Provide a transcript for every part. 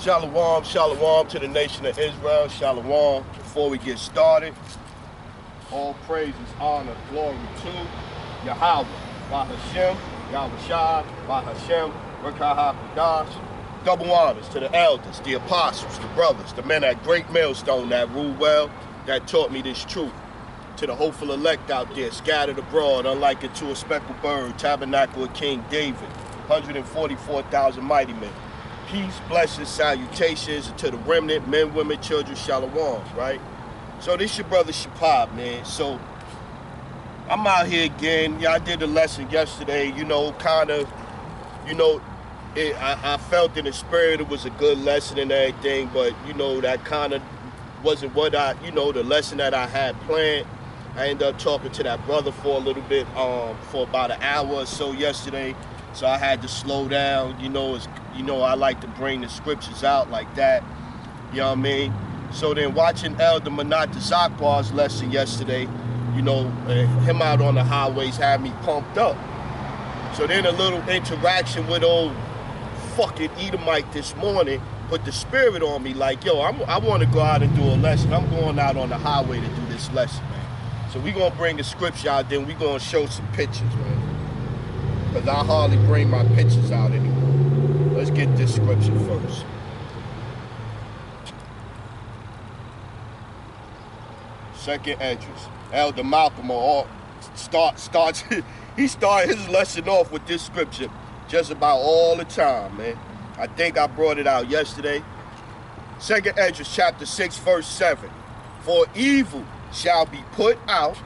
Shalom, shalom to the nation of Israel. Shalom. Before we get started, all praises, honor, glory to Yahweh, Bahashem, Yahushua, Bahashem, Rakaha Kadash. Double honors to the elders, the apostles, the brothers, the men at Great Millstone that rule well, that taught me this truth. To the hopeful elect out there, scattered abroad, unlike it to a speckled bird, tabernacle of King David, 144,000 mighty men. Peace, blessings, salutations to the remnant, men, women, children, shalom, right? So this your brother Shapab, man. So I'm out here again. Yeah, I did the lesson yesterday, kind of, I felt in the spirit it was a good lesson and everything, but, that kind of wasn't what the lesson that I had planned. I ended up talking to that brother for a little bit, for about an hour or so yesterday. So I had to slow down. I like to bring the scriptures out like that. You know what I mean? So then watching Elder Manat Zakbar's lesson yesterday, him out on the highways had me pumped up. So then a little interaction with old fucking Edomite this morning put the spirit on me like, yo, I want to go out and do a lesson. I'm going out on the highway to do this lesson, man. So we going to bring the scripture out, then we going to show some pictures, man. Because I hardly bring my pictures out anymore. Let's get this scripture first. Second Esdras. Elder Malcolm starts he started his lesson off with this scripture just about all the time, man. I think I brought it out yesterday. Second Esdras chapter 6 verse 7. For evil shall be put out,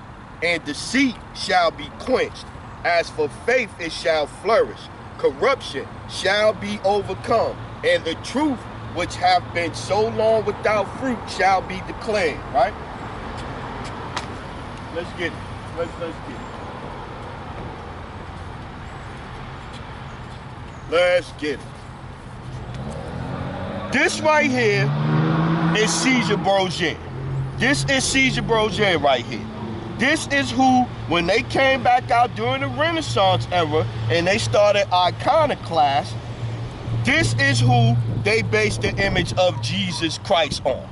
and deceit shall be quenched. As for faith, it shall flourish. Corruption shall be overcome, and the truth, which have been so long without fruit, shall be declared. Right? Let's get it. Let's get it. Let's get it. This right here is Caesar Borgia. This is Caesar Borgia right here. This is who, when they came back out during the Renaissance era and they started iconoclast, this is who they based the image of Jesus Christ on.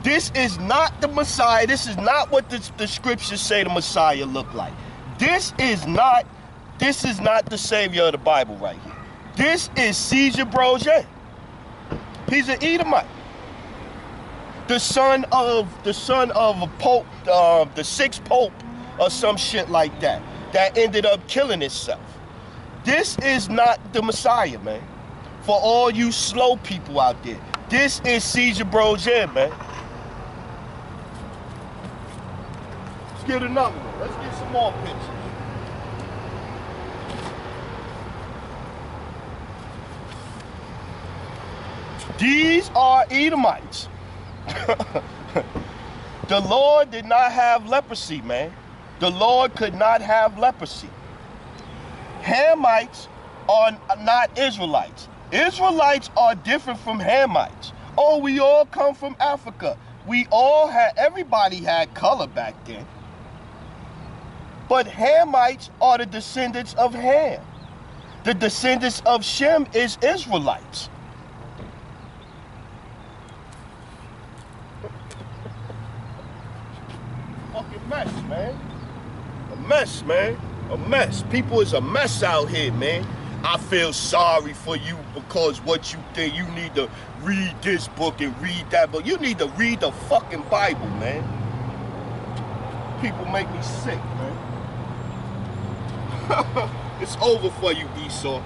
This is not the Messiah. This is not what the scriptures say the Messiah looked like. This is not the Savior of the Bible right here. This is Caesar Borgia. He's an Edomite. The son of a pope, the sixth pope, or some shit like that ended up killing himself. This is not the Messiah, man. For all you slow people out there, this is Caesar Borgia, man. Let's get another one. Let's get some more pictures. These are Edomites. The Lord did not have leprosy, man. The Lord could not have leprosy. Hamites are not Israelites. Israelites are different from Hamites. Oh, we all come from Africa. Everybody had color back then. But Hamites are the descendants of Ham. The descendants of Shem is Israelites. Fucking mess, man. A mess, man. A mess. People is a mess out here, man. I feel sorry for you because what you think. You need to read this book and read that book. You need to read the fucking Bible, man. People make me sick, man. It's over for you, Esau.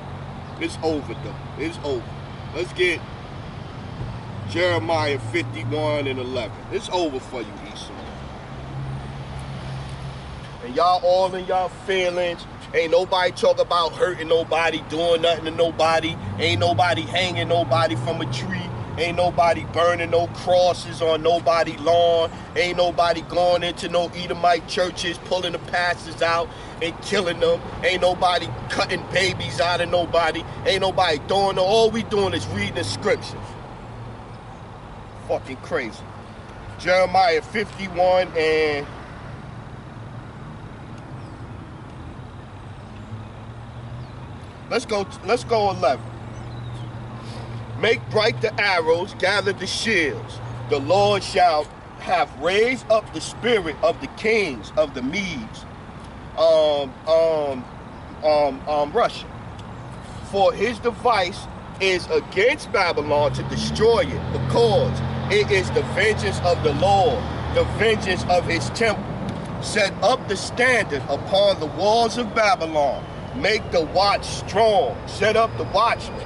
It's over, though. It's over. Let's get Jeremiah 51 and 11. It's over for you, Esau. And y'all all in y'all feelings. Ain't nobody talk about hurting nobody, doing nothing to nobody. Ain't nobody hanging nobody from a tree. Ain't nobody burning no crosses on nobody's lawn. Ain't nobody going into no Edomite churches, pulling the pastors out and killing them. Ain't nobody cutting babies out of nobody. Ain't nobody doing no. All we doing is reading the scriptures. Fucking crazy. Jeremiah 51 and... Let's go 11. Make bright the arrows, gather the shields. The Lord shall have raised up the spirit of the kings of the Medes, Russia. For his device is against Babylon to destroy it, because it is the vengeance of the Lord, the vengeance of his temple. Set up the standard upon the walls of Babylon. Make the watch strong. Set up the watchmen.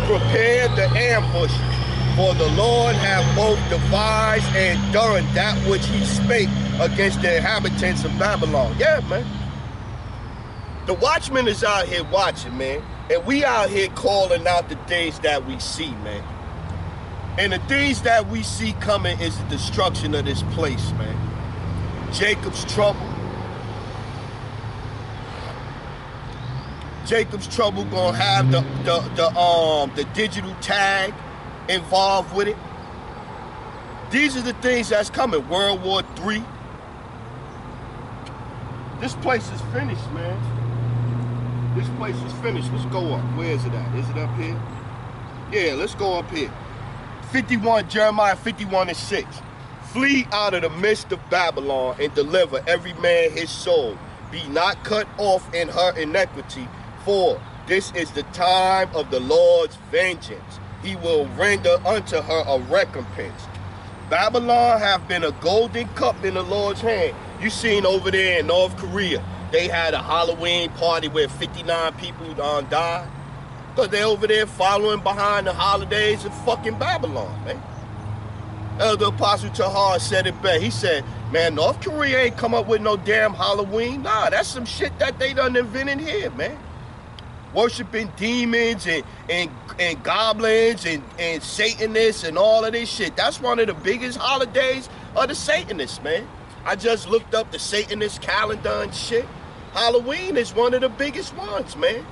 Prepare the ambushes. For the Lord hath both devised and done that which he spake against the inhabitants of Babylon. Yeah, man. The watchman is out here watching, man. And we out here calling out the things that we see, man. And the things that we see coming is the destruction of this place, man. Jacob's trouble. Jacob's trouble gonna have the digital tag involved with it. These are the things that's coming. World War III. This place is finished, man. This place is finished. Let's go up. Where is it at? Is it up here? Yeah, let's go up here. 51, Jeremiah 51:6. Flee out of the midst of Babylon and deliver every man his soul. Be not cut off in her iniquity, for this is the time of the Lord's vengeance. He will render unto her a recompense. Babylon have been a golden cup in the Lord's hand. You seen over there in North Korea, they had a Halloween party where 59 people died. Because they over there following behind the holidays of fucking Babylon, man. Elder Apostle Tahar said it best. He said, man, North Korea ain't come up with no damn Halloween. Nah, that's some shit that they done invented here, man. Worshiping demons and goblins and Satanists and all of this shit. That's one of the biggest holidays of the Satanists, man. I just looked up the Satanist calendar and shit. Halloween is one of the biggest ones, man.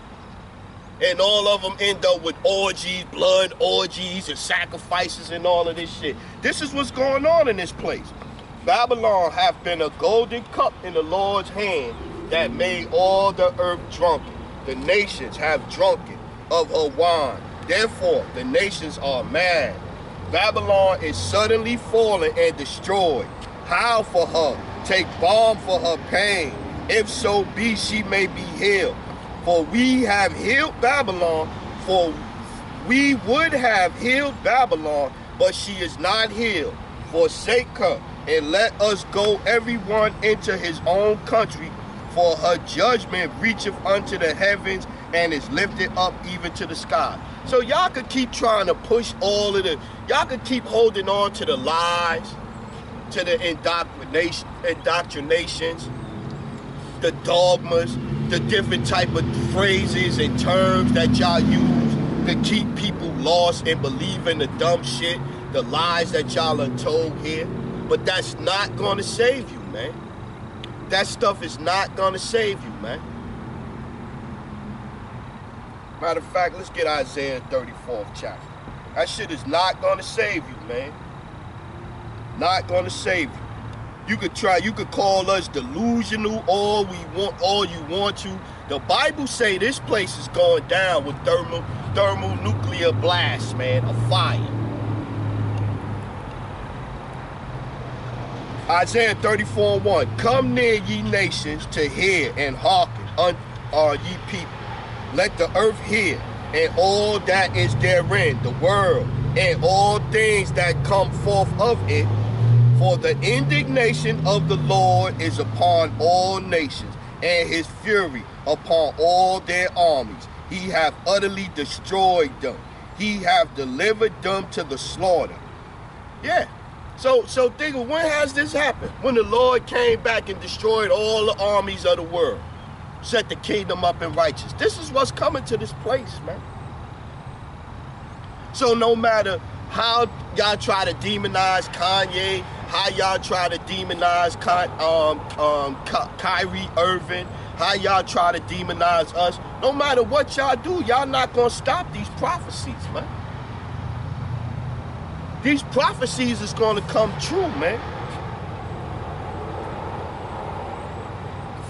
And all of them end up with orgies, blood orgies, and sacrifices and all of this shit. This is what's going on in this place. Babylon hath been a golden cup in the Lord's hand that made all the earth drunken. The nations have drunken of her wine. Therefore, the nations are mad. Babylon is suddenly fallen and destroyed. Howl for her, take balm for her pain. If so be she may be healed. For we have healed Babylon, for we would have healed Babylon, but she is not healed. Forsake her, and let us go everyone into his own country, for her judgment reacheth unto the heavens, and is lifted up even to the sky. So y'all could keep trying to push all of the, y'all could keep holding on to the lies, to the indoctrinations, the dogmas, the different type of phrases and terms that y'all use to keep people lost and believing the dumb shit, the lies that y'all are told here. But that's not gonna save you, man. That stuff is not gonna save you, man. Matter of fact, let's get Isaiah 34th chapter. That shit is not gonna save you, man. Not gonna save you. You could try, you could call us delusional all you want to. The Bible say this place is going down with thermonuclear blast, man, a fire. Isaiah 34:1. Come near, ye nations, to hear, and hearken, are ye people. Let the earth hear, and all that is therein, the world, and all things that come forth of it. For the indignation of the Lord is upon all nations, and his fury upon all their armies. He hath utterly destroyed them. He hath delivered them to the slaughter. Yeah. So think of, when has this happened? When the Lord came back and destroyed all the armies of the world. Set the kingdom up in righteousness. This is what's coming to this place, man. So no matter how y'all try to demonize Kanye, how y'all try to demonize Kyrie Irving, how y'all try to demonize us, no matter what y'all do, y'all not gonna stop these prophecies, man. These prophecies is gonna come true, man.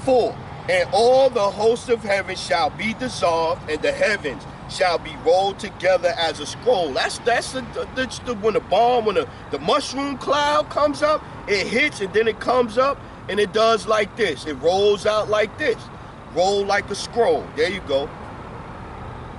4. And all the hosts of heaven shall be dissolved, and the heavens shall be rolled together as a scroll. That's when the bomb, when the mushroom cloud comes up, it hits and then it comes up and it does like this. It rolls out like this. Roll like a scroll. There you go.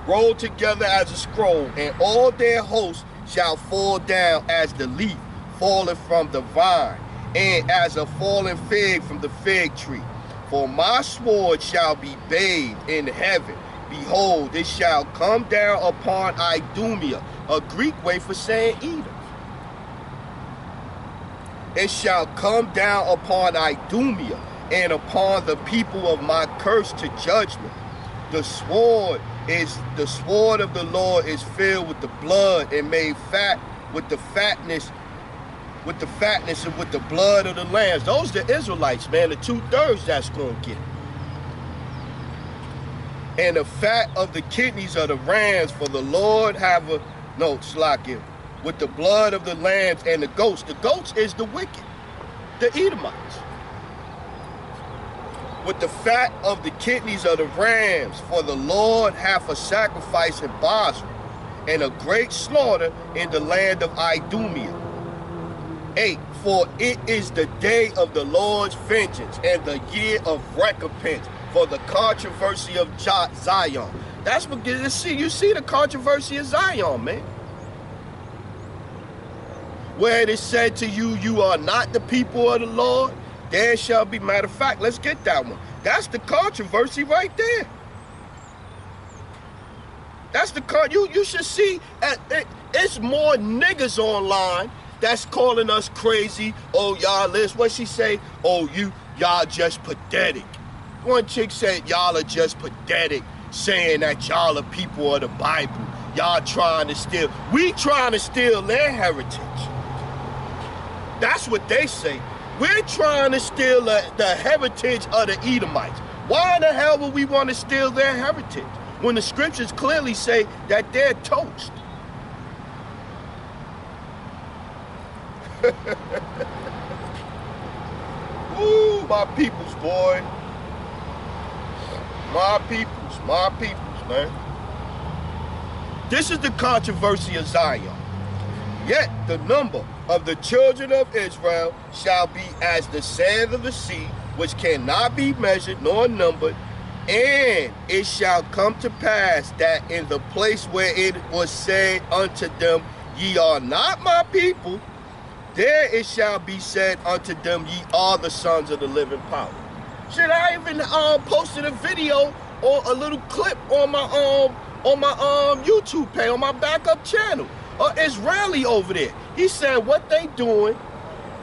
Roll together as a scroll, and all their hosts shall fall down as the leaf falling from the vine, and as a fallen fig from the fig tree. For my sword shall be bathed in heaven. Behold, it shall come down upon Idumea, a Greek way for saying Edom. It shall come down upon Idumea and upon the people of my curse to judgment. The sword of the Lord is filled with the blood and made fat with the fatness and with the blood of the lambs. Those are the Israelites, man. The 2/3 that's going to get it. And the fat of the kidneys of the rams, for the Lord have a, no, Slakia, with the blood of the lambs and the goats. The goats is the wicked, the Edomites. With the fat of the kidneys of the rams, for the Lord hath a sacrifice in Basra, and a great slaughter in the land of Idumea. 8. For it is the day of the Lord's vengeance, and the year of recompense, for the controversy of Zion. That's what you see the controversy of Zion, man. Where it is said to you, you are not the people of the Lord, there shall be, matter of fact, let's get that one. That's the controversy right there. That's the you should see, it's more niggas online that's calling us crazy. Oh, y'all, Liz, what she say? Oh, y'all just pathetic. One chick said, y'all are just pathetic, saying that y'all are people of the Bible. Y'all trying to steal. We trying to steal their heritage. That's what they say. We're trying to steal the heritage of the Edomites. Why the hell would we want to steal their heritage when the scriptures clearly say that they're toast? Ooh, my peoples, boy. My peoples, man. This is the controversy of Zion. Yet the number of the children of Israel shall be as the sand of the sea, which cannot be measured nor numbered. And it shall come to pass that in the place where it was said unto them, ye are not my people, there it shall be said unto them, ye are the sons of the living power. Shit, I even posted a video or a little clip on my YouTube page, on my backup channel. Israeli over there. He said what they doing.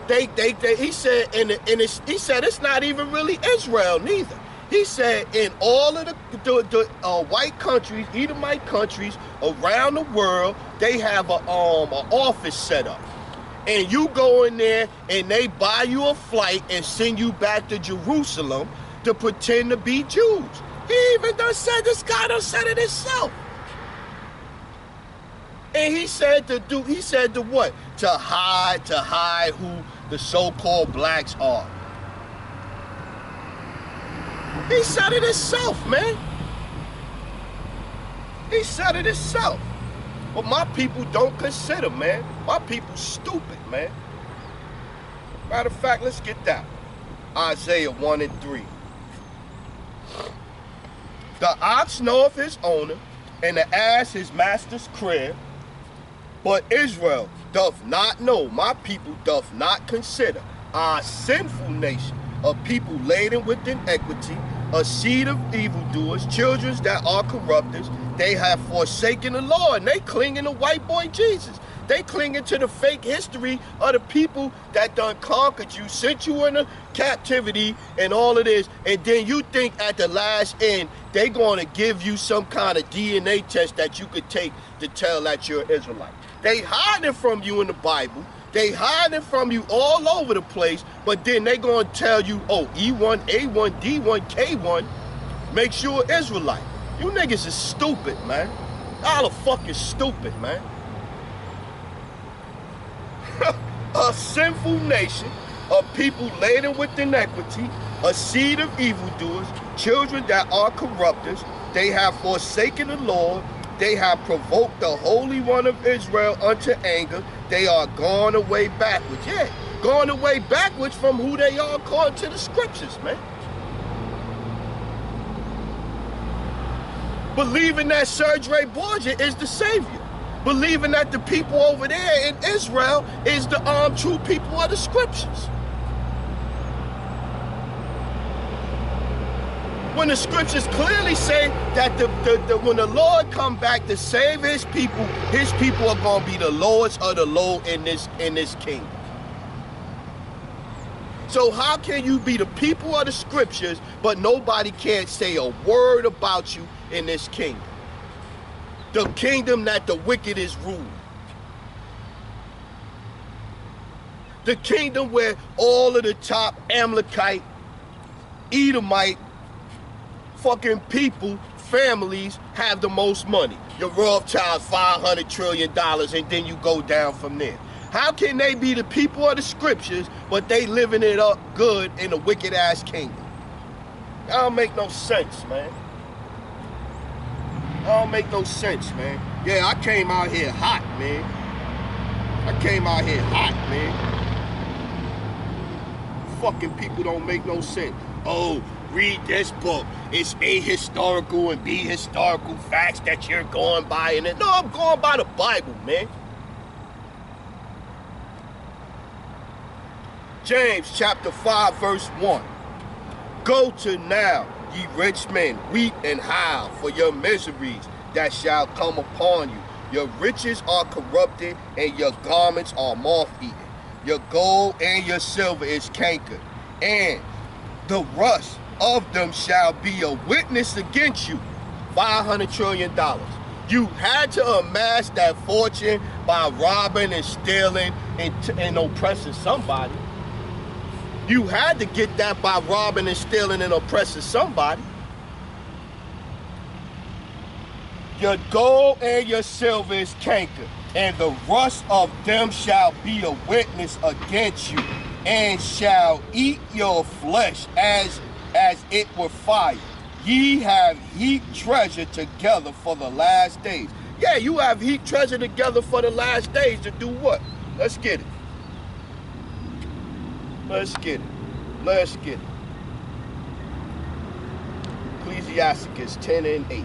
He said he said it's not even really Israel neither. He said in all of the white countries, Edomite countries around the world, they have an office set up. And you go in there and they buy you a flight and send you back to Jerusalem to pretend to be Jews. He even done said, this guy done said it himself. And he said to what? To hide who the so-called blacks are. He said it himself, man. He said it himself. But my people don't consider, man. My people stupid, man. Matter of fact, let's get that. Isaiah 1 and 3. The ox knoweth his owner, and the ass his master's crib. But Israel doth not know, my people doth not consider, our sinful nation, a people laden with iniquity, a seed of evildoers, children that are corrupters. They have forsaken the Lord, and they clinging to white boy Jesus. They clinging to the fake history of the people that done conquered you, sent you into captivity and all of this, and then you think at the last end they going to give you some kind of DNA test that you could take to tell that you're an Israelite. They hiding from you in the Bible. They hiding from you all over the place, but then they going to tell you, oh, E1, A1, D1, K1 makes you an Israelite. You niggas is stupid, man. Y'all are fucking stupid, man. A sinful nation, a people laden with iniquity, a seed of evildoers, children that are corrupters. They have forsaken the Lord. They have provoked the Holy One of Israel unto anger. They are gone away backwards. Yeah, gone away backwards from who they are according to the scriptures, man. Believing that Serge Borgia is the Savior. Believing that the people over there in Israel is the true people of the scriptures. When the scriptures clearly say that when the Lord come back to save his people are going to be the lowest of the low in this kingdom. So how can you be the people of the scriptures, but nobody can't say a word about you in this kingdom? The kingdom that the wicked is ruled. The kingdom where all of the top Amalekite, Edomite, fucking people, families have the most money. Your Rothschilds, $500 trillion, and then you go down from there. How can they be the people of the scriptures, but they living it up good in a wicked ass kingdom? That don't make no sense, man. That don't make no sense, man. Yeah, I came out here hot, man. I came out here hot, man. Fucking people don't make no sense. Oh, read this book. It's ahistorical and be historical facts that you're going by. And no, I'm going by the Bible, man. James chapter 5 verse 1. Go to now, ye rich men, weep and howl for your miseries that shall come upon you. Your riches are corrupted, and your garments are moth-eaten. Your gold and your silver is cankered, and the rust of them shall be a witness against you. $500 trillion. You had to amass that fortune by robbing and stealing and oppressing somebody. You had to get that by robbing and stealing and oppressing somebody. Your gold and your silver is cankered, and the rust of them shall be a witness against you, and shall eat your flesh as it were fire. Ye have heaped treasure together for the last days. Yeah, you have heaped treasure together for the last days to do what? Let's get it. Let's get it. Let's get it. Ecclesiasticus 10 and 8.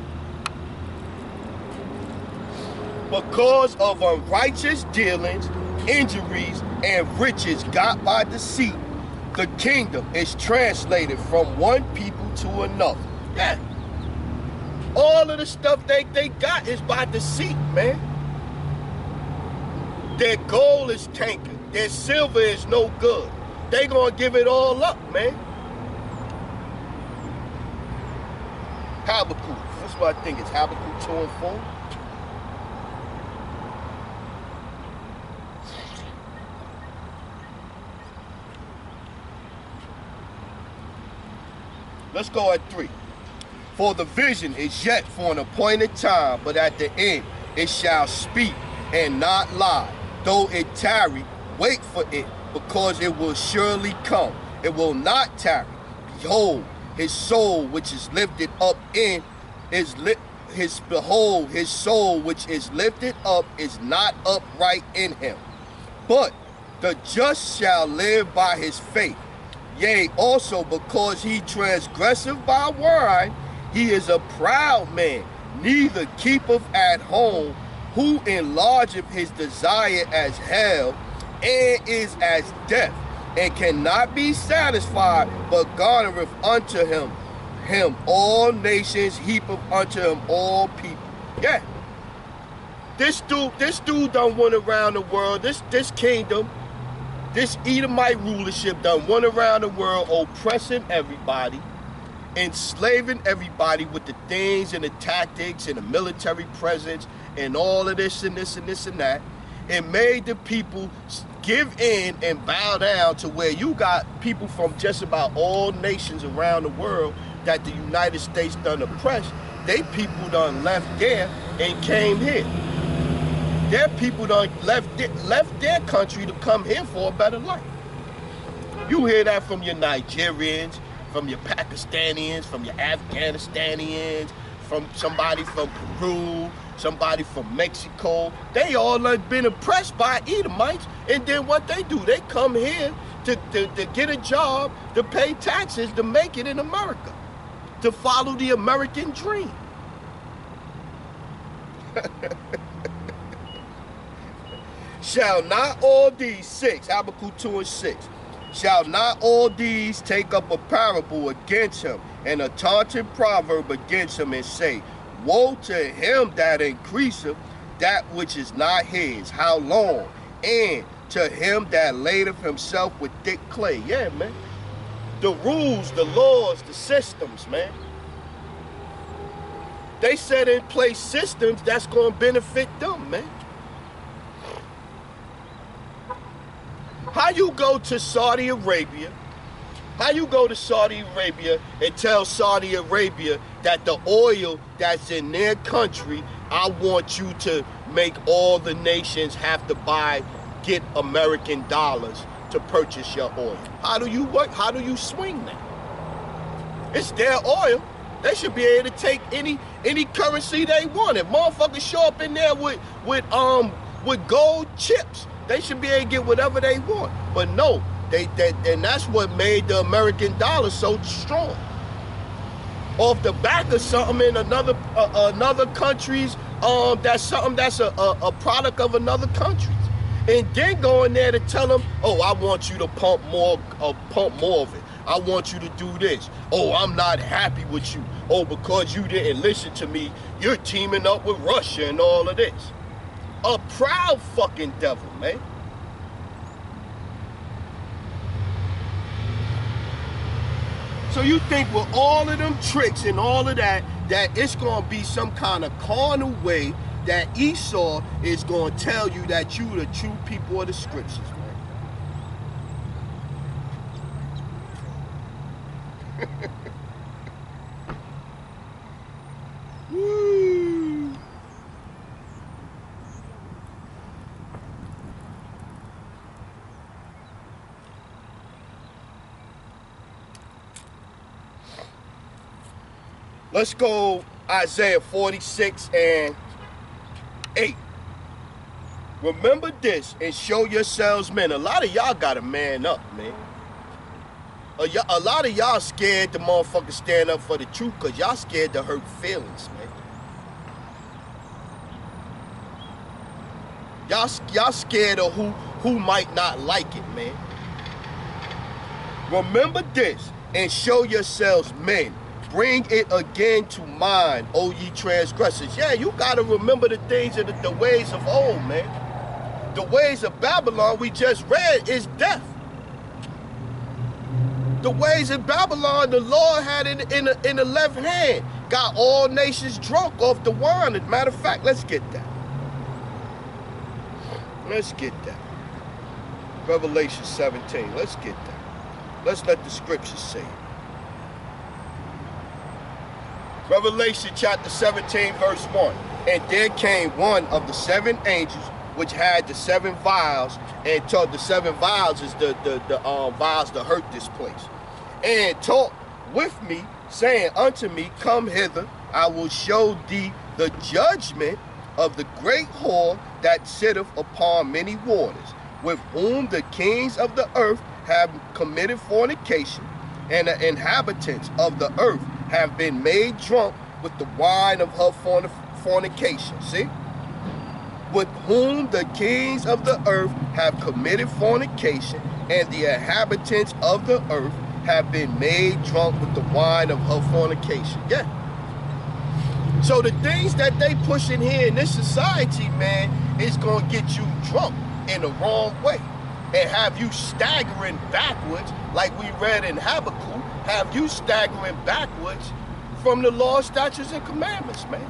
Because of unrighteous dealings, injuries, and riches got by deceit, the kingdom is translated from one people to another. Yeah. All of the stuff they got is by deceit, man. Their gold is tanking. Their silver is no good. They gonna give it all up, man. Habakkuk. That's what I think. It's Habakkuk 2 and 4. Let's go at 3. For the vision is yet for an appointed time, but at the end it shall speak and not lie. Though it tarry, wait for it, because it will surely come. It will not tarry. Behold, his soul which is lifted up behold, his soul which is lifted up is not upright in him. But the just shall live by his faith. Yea, also because he transgresseth by wine, he is a proud man, neither keepeth at home, who enlargeth his desire as hell, and is as death, and cannot be satisfied, but garnereth unto him all nations, heapeth unto him all people. Yeah. This dude done went around the world, this kingdom, this Edomite rulership done went around the world oppressing everybody, enslaving everybody with the things and the tactics and the military presence and all of this and this and this and that, and made the people give in and bow down to where you got people from just about all nations around the world that the United States done oppressed. They people done left there and came here. Their people done left their country to come here for a better life. You hear that from your Nigerians, from your Pakistanians, from your Afghanistanians, from somebody from Peru, somebody from Mexico. They all have been oppressed by Edomites, and then what they do, they come here to get a job, to pay taxes, to make it in America, to follow the American dream. Shall not all these, 6, Habakkuk 2 and 6, shall not all these take up a parable against him, and a taunting proverb against him, and say, woe to him that increaseth that which is not his, how long? And to him that ladeth himself with thick clay. Yeah, man. The rules, the laws, the systems, man. They set in place systems that's going to benefit them, man. How you go to Saudi Arabia, how you go to Saudi Arabia and tell Saudi Arabia that the oil that's in their country, I want you to make all the nations have to get American dollars to purchase your oil. How do you work? How do you swing that? It's their oil. They should be able to take any currency they want. If motherfuckers show up in there with gold chips, they should be able to get whatever they want. But no, and that's what made the American dollar so strong. Off the back of something in another country's, that's something that's a product of another country's. And then go in there to tell them, oh, I want you to pump more of it. I want you to do this. Oh, I'm not happy with you. Oh, because you didn't listen to me, you're teaming up with Russia and all of this. A proud fucking devil, man. So you think with all of them tricks and all of that it's going to be some kind of carnal way that Esau is going to tell you that you the true people of the scriptures, man. Woo. Let's go Isaiah 46 and 8. Remember this and show yourselves men. A lot of y'all got to man up, man. A lot of y'all scared to motherfucker stand up for the truth because y'all scared to hurt feelings, man. Y'all scared of who might not like it, man. Remember this and show yourselves men. Bring it again to mind, O ye transgressors. Yeah, you got to remember the things of the ways of old, man. The ways of Babylon we just read is death. The ways of Babylon the Lord had in the left hand. Got all nations drunk off the wine. As a matter of fact, let's get that. Let's get that. Revelation 17. Let's get that. Let's let the scriptures say it. Revelation chapter 17, verse 1. And there came one of the 7 angels which had the 7 vials, and told the 7 vials is the vials to hurt this place, and talked with me, saying unto me, come hither, I will show thee the judgment of the great whore that sitteth upon many waters, with whom the kings of the earth have committed fornication, and the inhabitants of the earth have been made drunk with the wine of her fornication. See? With whom the kings of the earth have committed fornication, and the inhabitants of the earth have been made drunk with the wine of her fornication. Yeah. So the things that they push in here in this society, man, is going to get you drunk in the wrong way and have you staggering backwards, like we read in Habakkuk, have you staggering backwards from the law, statutes, and commandments, man.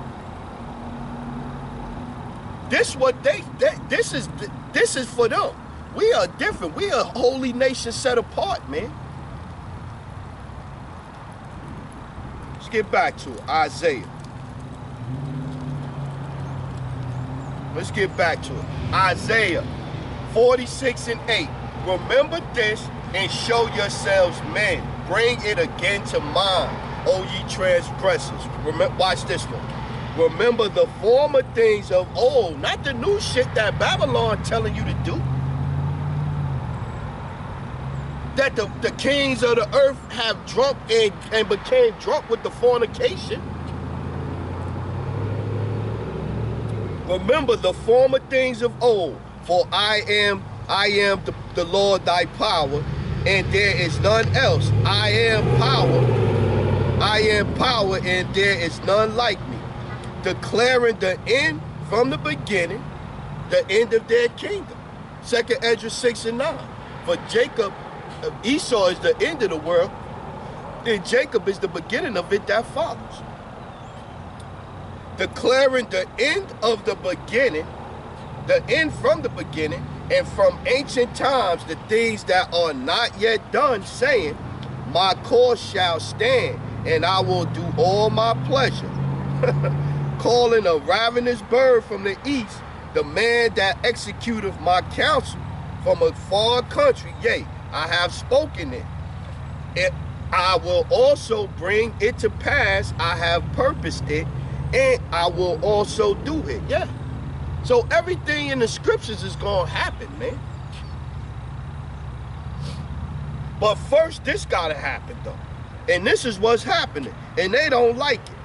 This is for them. We are different. We are a holy nation set apart, man. Let's get back to it. Isaiah. Let's get back to it. Isaiah 46 and 8. Remember this and show yourselves men. Bring it again to mind. O ye transgressors. Watch this one. Remember the former things of old, not the new shit that Babylon telling you to do. That the kings of the earth have drunk and became drunk with the fornication. Remember the former things of old, for I am the Lord thy power, and there is none else. I am power, and there is none like me, declaring the end from the beginning, the end of their kingdom. 2nd Esdras 6 and 9. For Jacob, Esau is the end of the world, and Jacob is the beginning of it that follows. Declaring the end of the beginning, the end from the beginning, and from ancient times the things that are not yet done, saying, my cause shall stand, and I will do all my pleasure. Calling a ravenous bird from the east, the man that executeth my counsel from a far country, yea, I have spoken it. I will also bring it to pass, I have purposed it, and I will also do it. Yeah. So everything in the scriptures is going to happen, man. But first, this got to happen, though. And this is what's happening. And they don't like it.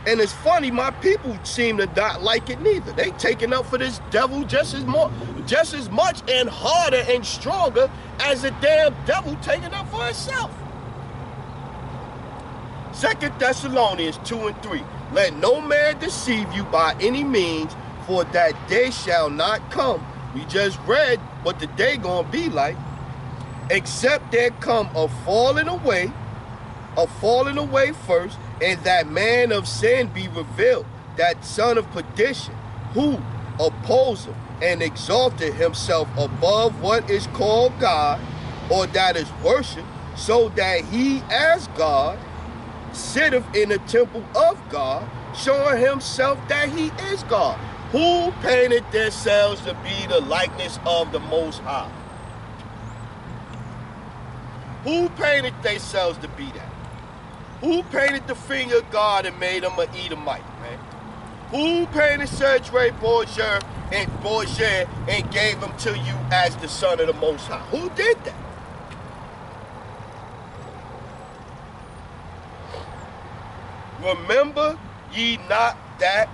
And it's funny, my people seem to not like it neither. They taking up for this devil just as much and harder and stronger as the damn devil taking up for itself. 2 Thessalonians 2 and 3. Let no man deceive you by any means, for that day shall not come. We just read what the day gonna be like. Except there come a falling away first, and that man of sin be revealed, that son of perdition, who opposeth and exalted himself above what is called God, or that is worship, so that he as God sitteth in the temple of God, showing himself that he is God. Who painted themselves to be the likeness of the Most High? Who painted themselves to be that? Who painted the finger of God and made him an Edomite, man? Who painted Serge Bourgeois and gave him to you as the son of the Most High? Who did that? Remember ye not that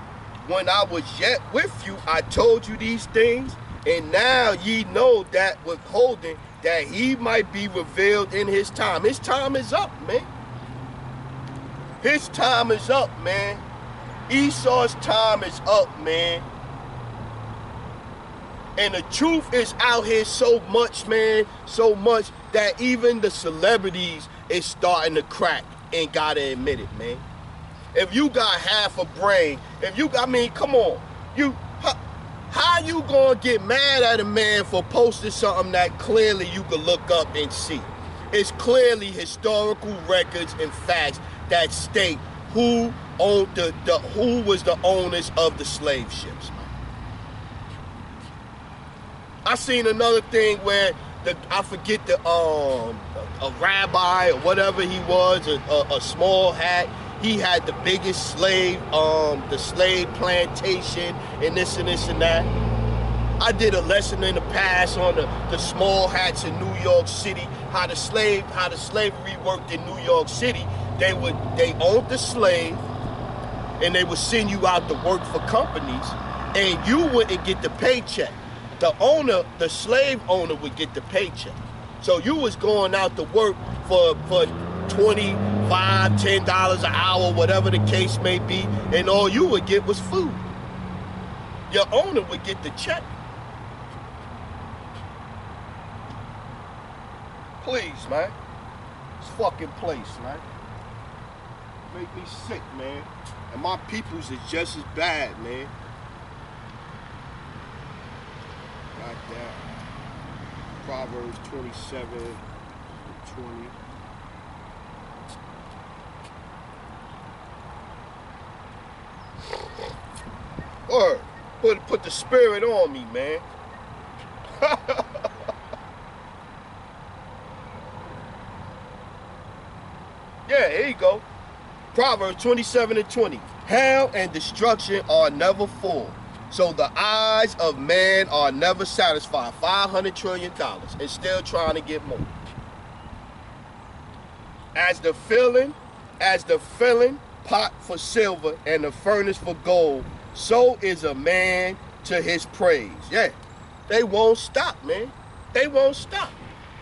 when I was yet with you, I told you these things, and now ye know that withholding, that he might be revealed in his time. His time is up, man. His time is up, man. Esau's time is up, man. And the truth is out here so much, man, so much that even the celebrities is starting to crack and gotta admit it, man. If you got half a brain, come on. How you gonna get mad at a man for posting something that clearly you could look up and see? It's clearly historical records and facts that state who owned who was the owners of the slave ships. I seen another thing where I forget a rabbi or whatever he was, a small hat. He had the biggest slave plantation and this and this and that. I did a lesson in the past on the small hats in New York City, how the slavery worked in New York City. They owned the slave, and they would send you out to work for companies, and you wouldn't get the paycheck. The slave owner would get the paycheck. So you was going out to work for $25, $10 an hour, whatever the case may be, and all you would get was food. Your owner would get the check. Please, man. This fucking place, man. Make me sick, man. And my peoples is just as bad, man. Goddamn. Proverbs 27, 20. Or put the spirit on me, man. Yeah, here you go. Proverbs 27:20. Hell and destruction are never full, so the eyes of man are never satisfied. $500 trillion and still trying to get more. As the filling pot for silver and the furnace for gold, so is a man to his praise. Yeah, they won't stop, man. They won't stop.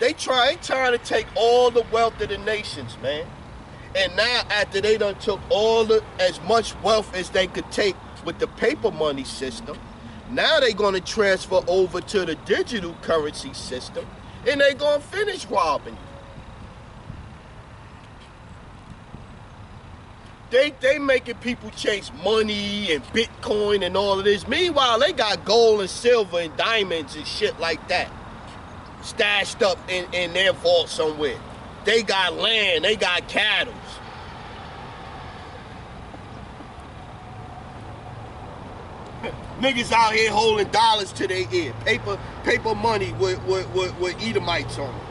They trying to take all the wealth of the nations, man. And now after they done took as much wealth as they could take with the paper money system, now they gonna transfer over to the digital currency system, and they gonna finish robbing you. They making people chase money and Bitcoin and all of this. Meanwhile, they got gold and silver and diamonds and shit like that stashed up in their vault somewhere. They got land, they got cattle. Niggas out here holding dollars to their ear. Paper money with Edomites on it.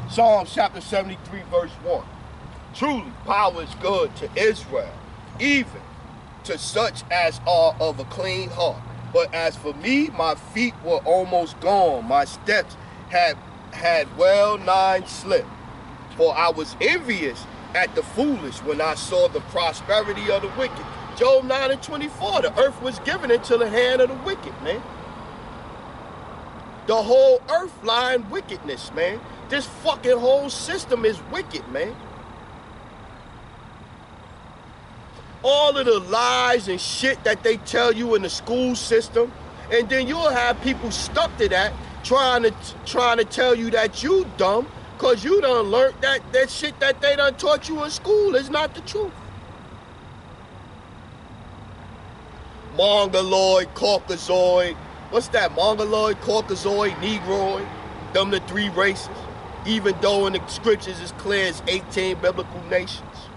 Psalms chapter 73, verse 1. Truly, power is good to Israel, even to such as are of a clean heart. But as for me, my feet were almost gone. My steps had well nigh slipped. For I was envious at the foolish when I saw the prosperity of the wicked. Job 9:24, the earth was given into the hand of the wicked, man. The whole earth lying wickedness, man. This fucking whole system is wicked, man. All of the lies and shit that they tell you in the school system, and then you'll have people stuck to that, trying to tell you that you dumb, cause you done learned that shit that they done taught you in school is not the truth. Mongoloid, Caucasoid, what's that? Mongoloid, Caucasoid, Negroid, them the three races. Even though in the scriptures it's clear it's 18 biblical nations.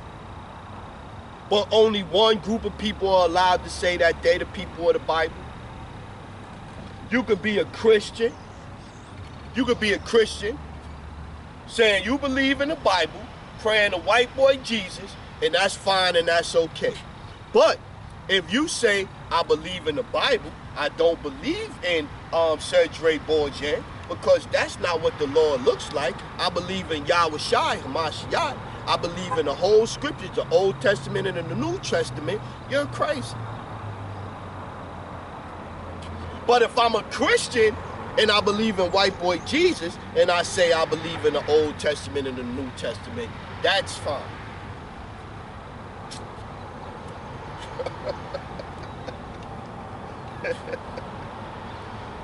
But only one group of people are allowed to say that they the people of the Bible. You could be a Christian. You could be a Christian saying you believe in the Bible, praying to white boy Jesus, and that's fine and that's okay. But if you say, I believe in the Bible, I don't believe in Cedric Borgia, because that's not what the Lord looks like. I believe in Yahweh Shai, Hamashiach. I believe in the whole scriptures, the Old Testament and the New Testament. You're crazy. But if I'm a Christian and I believe in white boy Jesus, and I say I believe in the Old Testament and the New Testament, that's fine.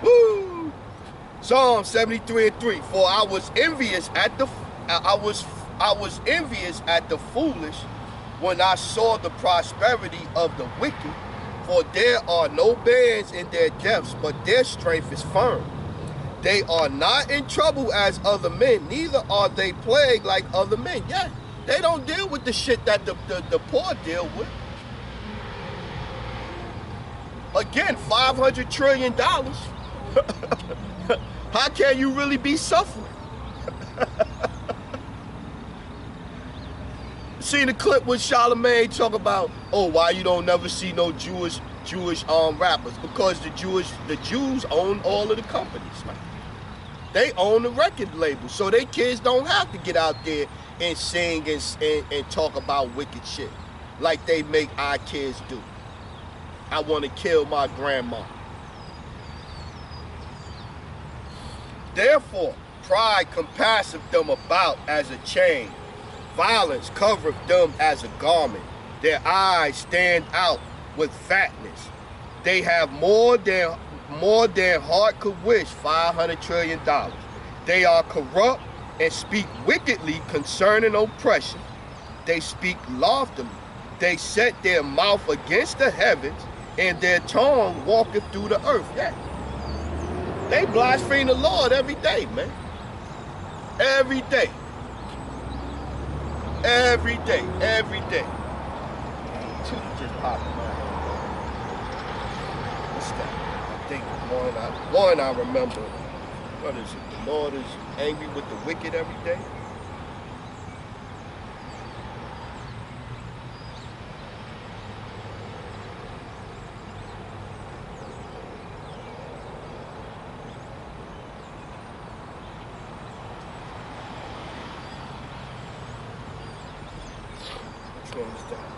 Woo! Psalm 73:3. For I was envious at the foolish when I saw the prosperity of the wicked, for there are no bands in their depths, but their strength is firm. They are not in trouble as other men, neither are they plagued like other men. Yeah, they don't deal with the shit that the poor deal with. Again, $500 trillion. How can you really be suffering? Seen the clip with Charlemagne talk about, oh, why you don't never see no Jewish rappers? Because the Jews own all of the companies, man. They own the record label, so their kids don't have to get out there and sing and talk about wicked shit like they make our kids do. I want to kill my grandma. Therefore, pride compasseth them about as a chain. Violence covereth them as a garment. Their eyes stand out with fatness. They have more than heart could wish, $500 trillion. They are corrupt and speak wickedly concerning oppression. They speak loftily. They set their mouth against the heavens, and their tongue walketh through the earth. Yeah. They blaspheme the Lord every day, man. Every day. Every day. Every day. Two just popped in my head. What's that? I think one I remember. What is it? The Lord is angry with the wicked every day. Which one is that?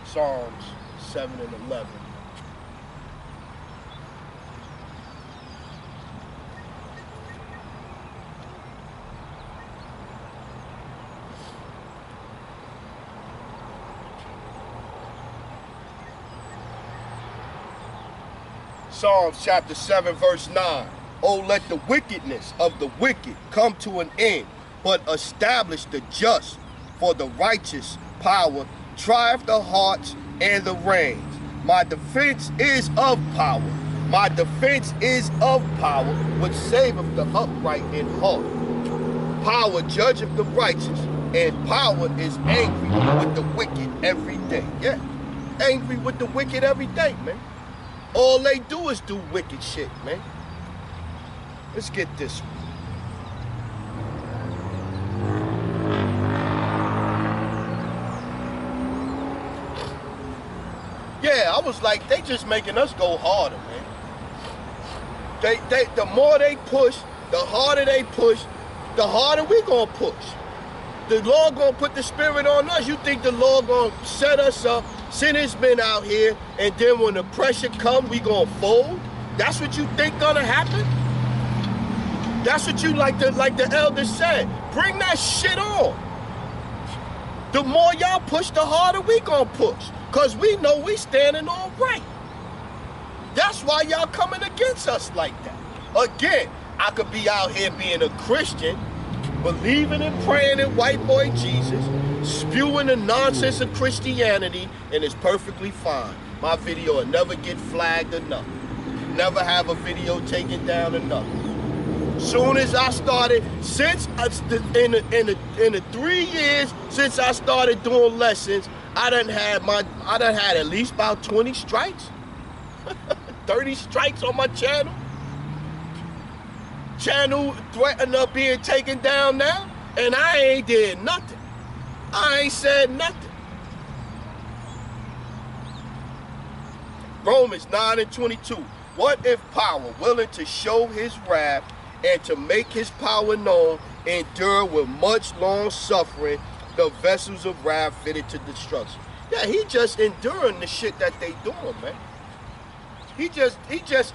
Psalms 7 and 11. Psalms chapter 7 verse 9. Oh, let the wickedness of the wicked come to an end, but establish the just, for the righteous power trieth the hearts and the reins. My defense is of power. My defense is of power, which saveth the upright in heart. Power judgeth the righteous, and power is angry with the wicked every day. Yeah, angry with the wicked every day, man. All they do is do wicked shit, man. Let's get this one. Yeah, I was like, they just making us go harder, man. The more they push, the harder they push, the harder we gonna push. The Lord gonna put the spirit on us. You think the Lord gonna set us up, send his men out here, and then when the pressure come, we gonna fold? That's what you think gonna happen? That's what you, like the elder said, bring that shit on. The more y'all push, the harder we gonna push. Cause we know we standing all right. That's why y'all coming against us like that. Again, I could be out here being a Christian, believing and praying in white boy Jesus, spewing the nonsense of Christianity, and it's perfectly fine. My video will never get flagged or nothing. Never have a video taken down or nothing. Soon as I started, since in the 3 years since I started doing lessons, I done had at least about 20 strikes, 30 strikes on my channel. Channel threatened of being taken down now, and I ain't did nothing. I ain't said nothing. Romans 9 and 22. What if power, willing to show his wrath and to make his power known, endure with much long suffering the vessels of wrath fitted to destruction? Yeah, he just enduring the shit that they doing, man. He just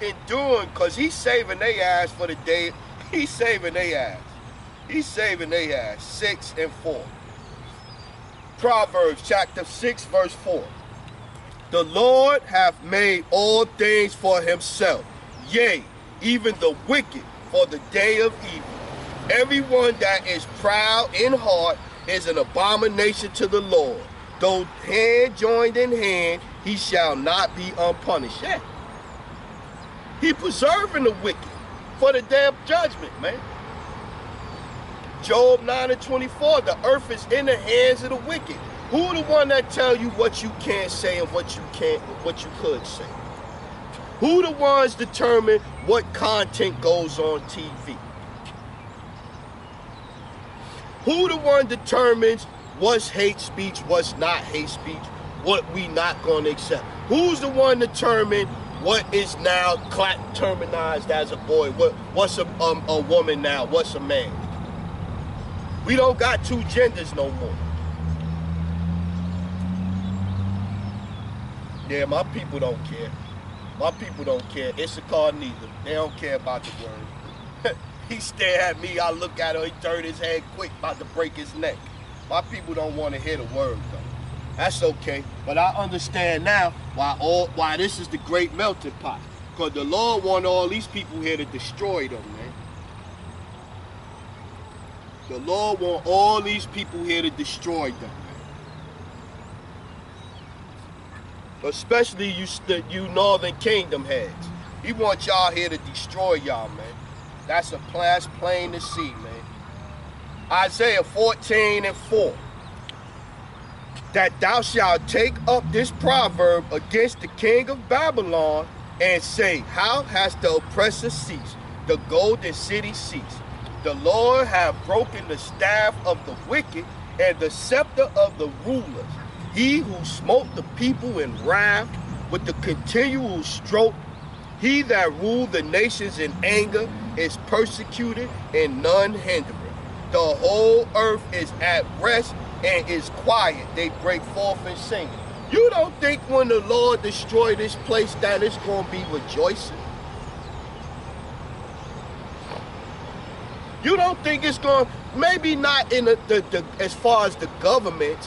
enduring because he's saving their ass for the day. He's saving their ass. He's saving their ass. 6 and 4. Proverbs chapter 6 verse 4. The Lord hath made all things for himself, yea, even the wicked for the day of evil. Everyone that is proud in heart is an abomination to the Lord. Though hand joined in hand, he shall not be unpunished. Yeah. He preserving the wicked for the day of judgment, man. Job 9 and 24, the earth is in the hands of the wicked. Who the one that tell you what you can't say and what you could say? Who the ones determine what content goes on TV? Who the one determines what's hate speech, what's not hate speech, what we not gonna accept? Who's the one determine what is now terminized as a boy? What's a woman now? What's a man? We don't got two genders no more. Yeah, my people don't care. My people don't care. Issachar neither. They don't care about the word. He stare at me, I look at him, he turn his head quick, about to break his neck. My people don't want to hear the word though. That's okay. But I understand now why this is the great melting pot. Because the Lord want all these people here to destroy them, man. The Lord want all these people here to destroy them, man. especially you Northern Kingdom heads. He wants y'all here to destroy y'all, man. That's plain to see, man. Isaiah 14:4. That thou shalt take up this proverb against the king of Babylon and say, how has the oppressor ceased, the golden city ceased? The Lord hath broken the staff of the wicked and the scepter of the rulers. He who smote the people in wrath with the continual stroke, he that ruled the nations in anger is persecuted and none hindereth. The whole earth is at rest and is quiet. They break forth and sing. You don't think when the Lord destroy this place that it's going to be rejoicing? You don't think it's going to, maybe not in the as far as the government,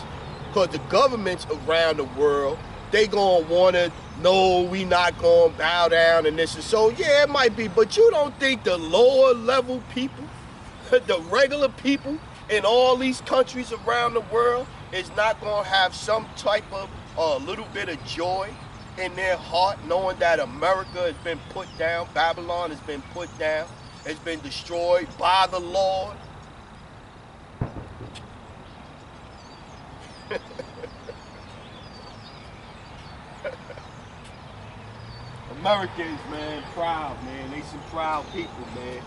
because the governments around the world, they going to want to know we not going to bow down and this and so. Yeah, it might be, but you don't think the lower level people, the regular people in all these countries around the world is not going to have some type of little bit of joy in their heart, knowing that America has been put down, Babylon has been put down, has been destroyed by the Lord? Americans, man, proud, man. They some proud people, man.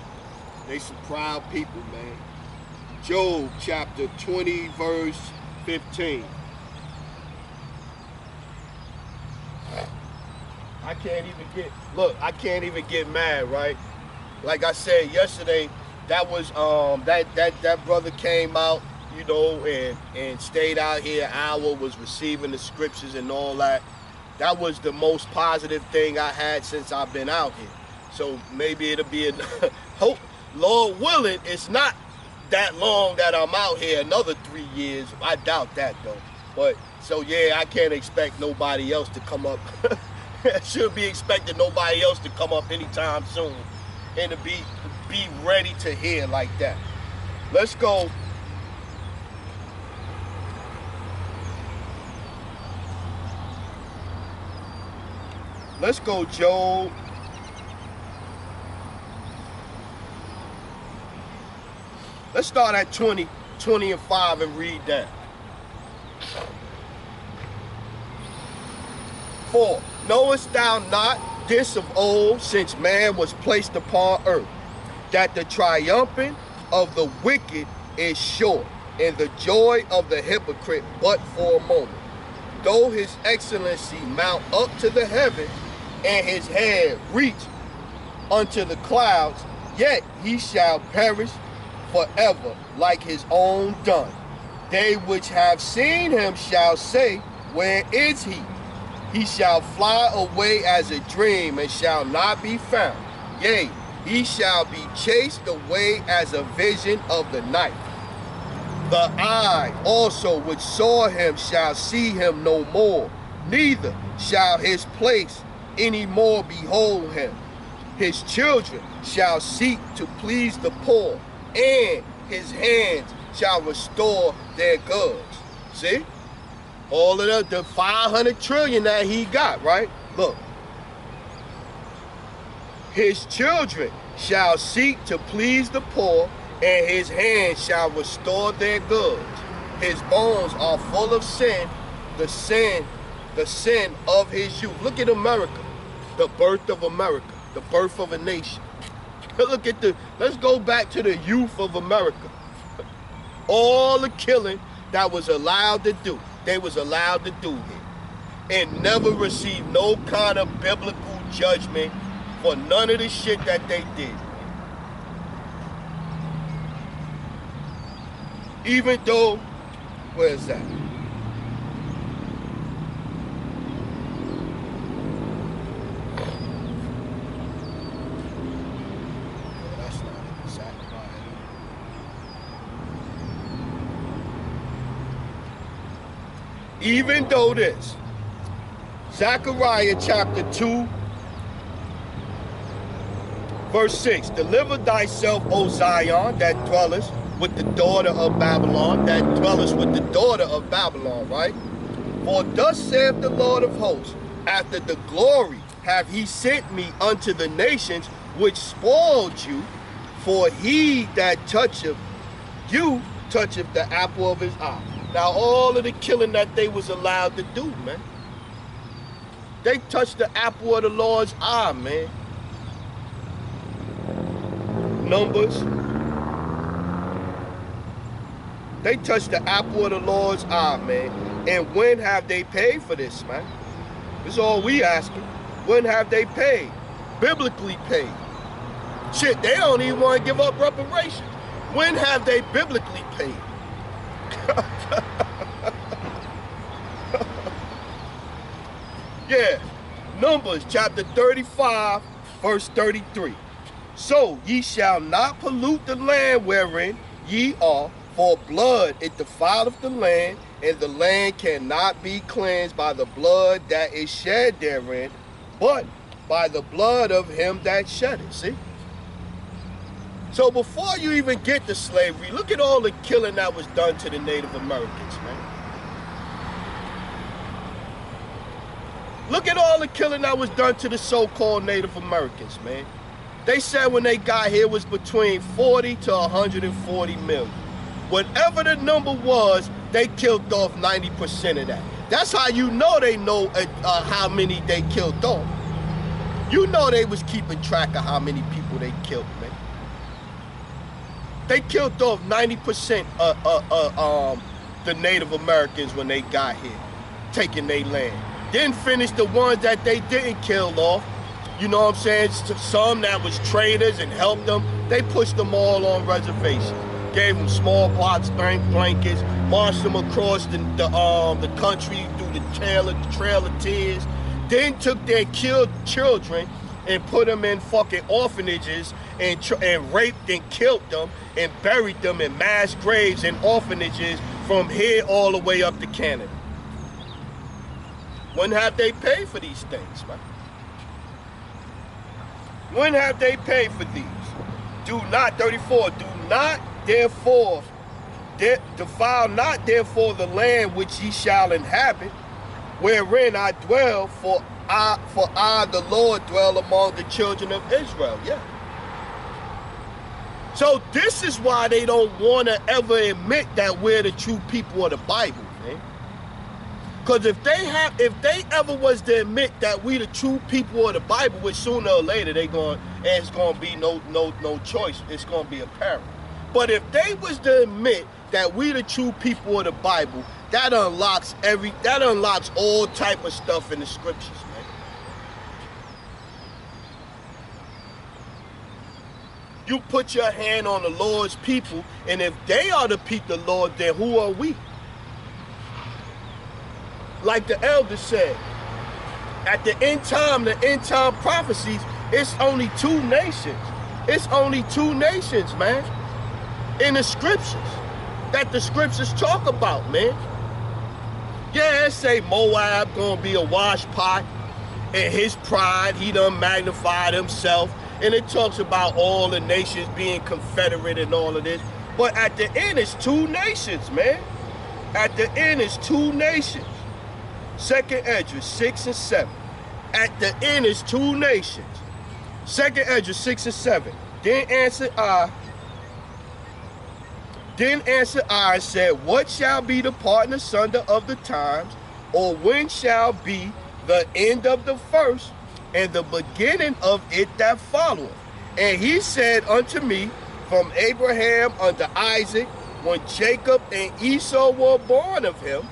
They some proud people, man. Job chapter 20, verse 15. I can't even get mad, right? Like I said yesterday, that was that brother came out, you know, and stayed out here an hour, was receiving the scriptures and all that. That was the most positive thing I had since I've been out here. So maybe it'll be hope, Lord willing, it's not that long that I'm out here, another 3 years. I doubt that though. But so yeah, I can't expect nobody else to come up. Shouldn't be expecting nobody else to come up anytime soon and to be ready to hear like that. Let's go. Let's go, Job. Let's start at 20 and 5 and read that. 4. Knowest thou not this of old, since man was placed upon earth, that the triumphing of the wicked is short, and the joy of the hypocrite but for a moment? Though his excellency mount up to the heaven, and his head reach unto the clouds, yet he shall perish forever like his own done. They which have seen him shall say, where is he? He shall fly away as a dream and shall not be found. Yea, he shall be chased away as a vision of the night. The eye also which saw him shall see him no more, neither shall his place any more behold him. His children shall seek to please the poor, and his hands shall restore their goods. See? All of the 500 trillion that he got, right? Look. His children shall seek to please the poor, and his hands shall restore their goods. His bones are full of sin, the sin of his youth. Look at America, the birth of America, the birth of a nation. Look at let's go back to the youth of America. All the killing that was allowed to do, they was allowed to do here, and never received no kind of biblical judgment for none of the shit that they did. Even though, where is that? That's not in Zechariah. Even though this, Zechariah chapter 2, verse 6, deliver thyself, O Zion, that dwellest with the daughter of Babylon, right? For thus saith the Lord of hosts, after the glory have he sent me unto the nations which spoiled you, for he that toucheth you toucheth the apple of his eye. Now all of the killing that they was allowed to do, man, they touched the apple of the Lord's eye, man. Numbers. They touched the apple of the Lord's eye, man. And when have they paid for this, man? That's all we asking. When have they paid? Biblically paid. Shit, they don't even want to give up reparations. When have they biblically paid? Yeah. Numbers chapter 35, verse 33. So ye shall not pollute the land wherein ye are, for blood it defileth the land, and the land cannot be cleansed by the blood that is shed therein, but by the blood of him that shed it. See? So before you even get to slavery, look at all the killing that was done to the Native Americans, man. Look at all the killing that was done to the so-called Native Americans, man. They said when they got here was between 40 to 140 million. Whatever the number was, they killed off 90% of that. That's how you know they know how many they killed off. You know they was keeping track of how many people they killed, man. They killed off 90% of the Native Americans when they got here, taking their land. Then finish the ones that they didn't kill off. You know what I'm saying? Some that was traitors and helped them, they pushed them all on reservations. Gave them smallpox blankets, marched them across the country through the Trail of Tears. Then took their killed children and put them in fucking orphanages and raped and killed them and buried them in mass graves and orphanages from here all the way up to Canada. When have they paid for these things, man? When have they paid for these? Do not, 34, do not therefore, defile not therefore the land which ye shall inhabit, wherein I dwell, for I, the Lord, dwell among the children of Israel. Yeah. So this is why they don't want to ever admit that we're the true people of the Bible, man. Because if they ever was to admit that we the true people of the Bible, which sooner or later it's gonna be no choice. It's gonna be apparent. But if they was to admit that we the true people of the Bible, that unlocks all type of stuff in the scriptures, man. You put your hand on the Lord's people, and if they are the people of the Lord, then who are we? Like the elder said, at the end time prophecies, it's only two nations. It's only two nations, man, in the scriptures, that the scriptures talk about, man. Yeah, it say Moab gonna be a wash pot, and his pride, he done magnified himself, and it talks about all the nations being confederate and all of this. But at the end, it's two nations, man. At the end, it's two nations. Second Esdras 6 and 7. At the end is two nations. Second Esdras 6 and 7. Then answered I and said, what shall be the part and asunder of the times, or when shall be the end of the first, and the beginning of it that followeth? And he said unto me, from Abraham unto Isaac, when Jacob and Esau were born of him,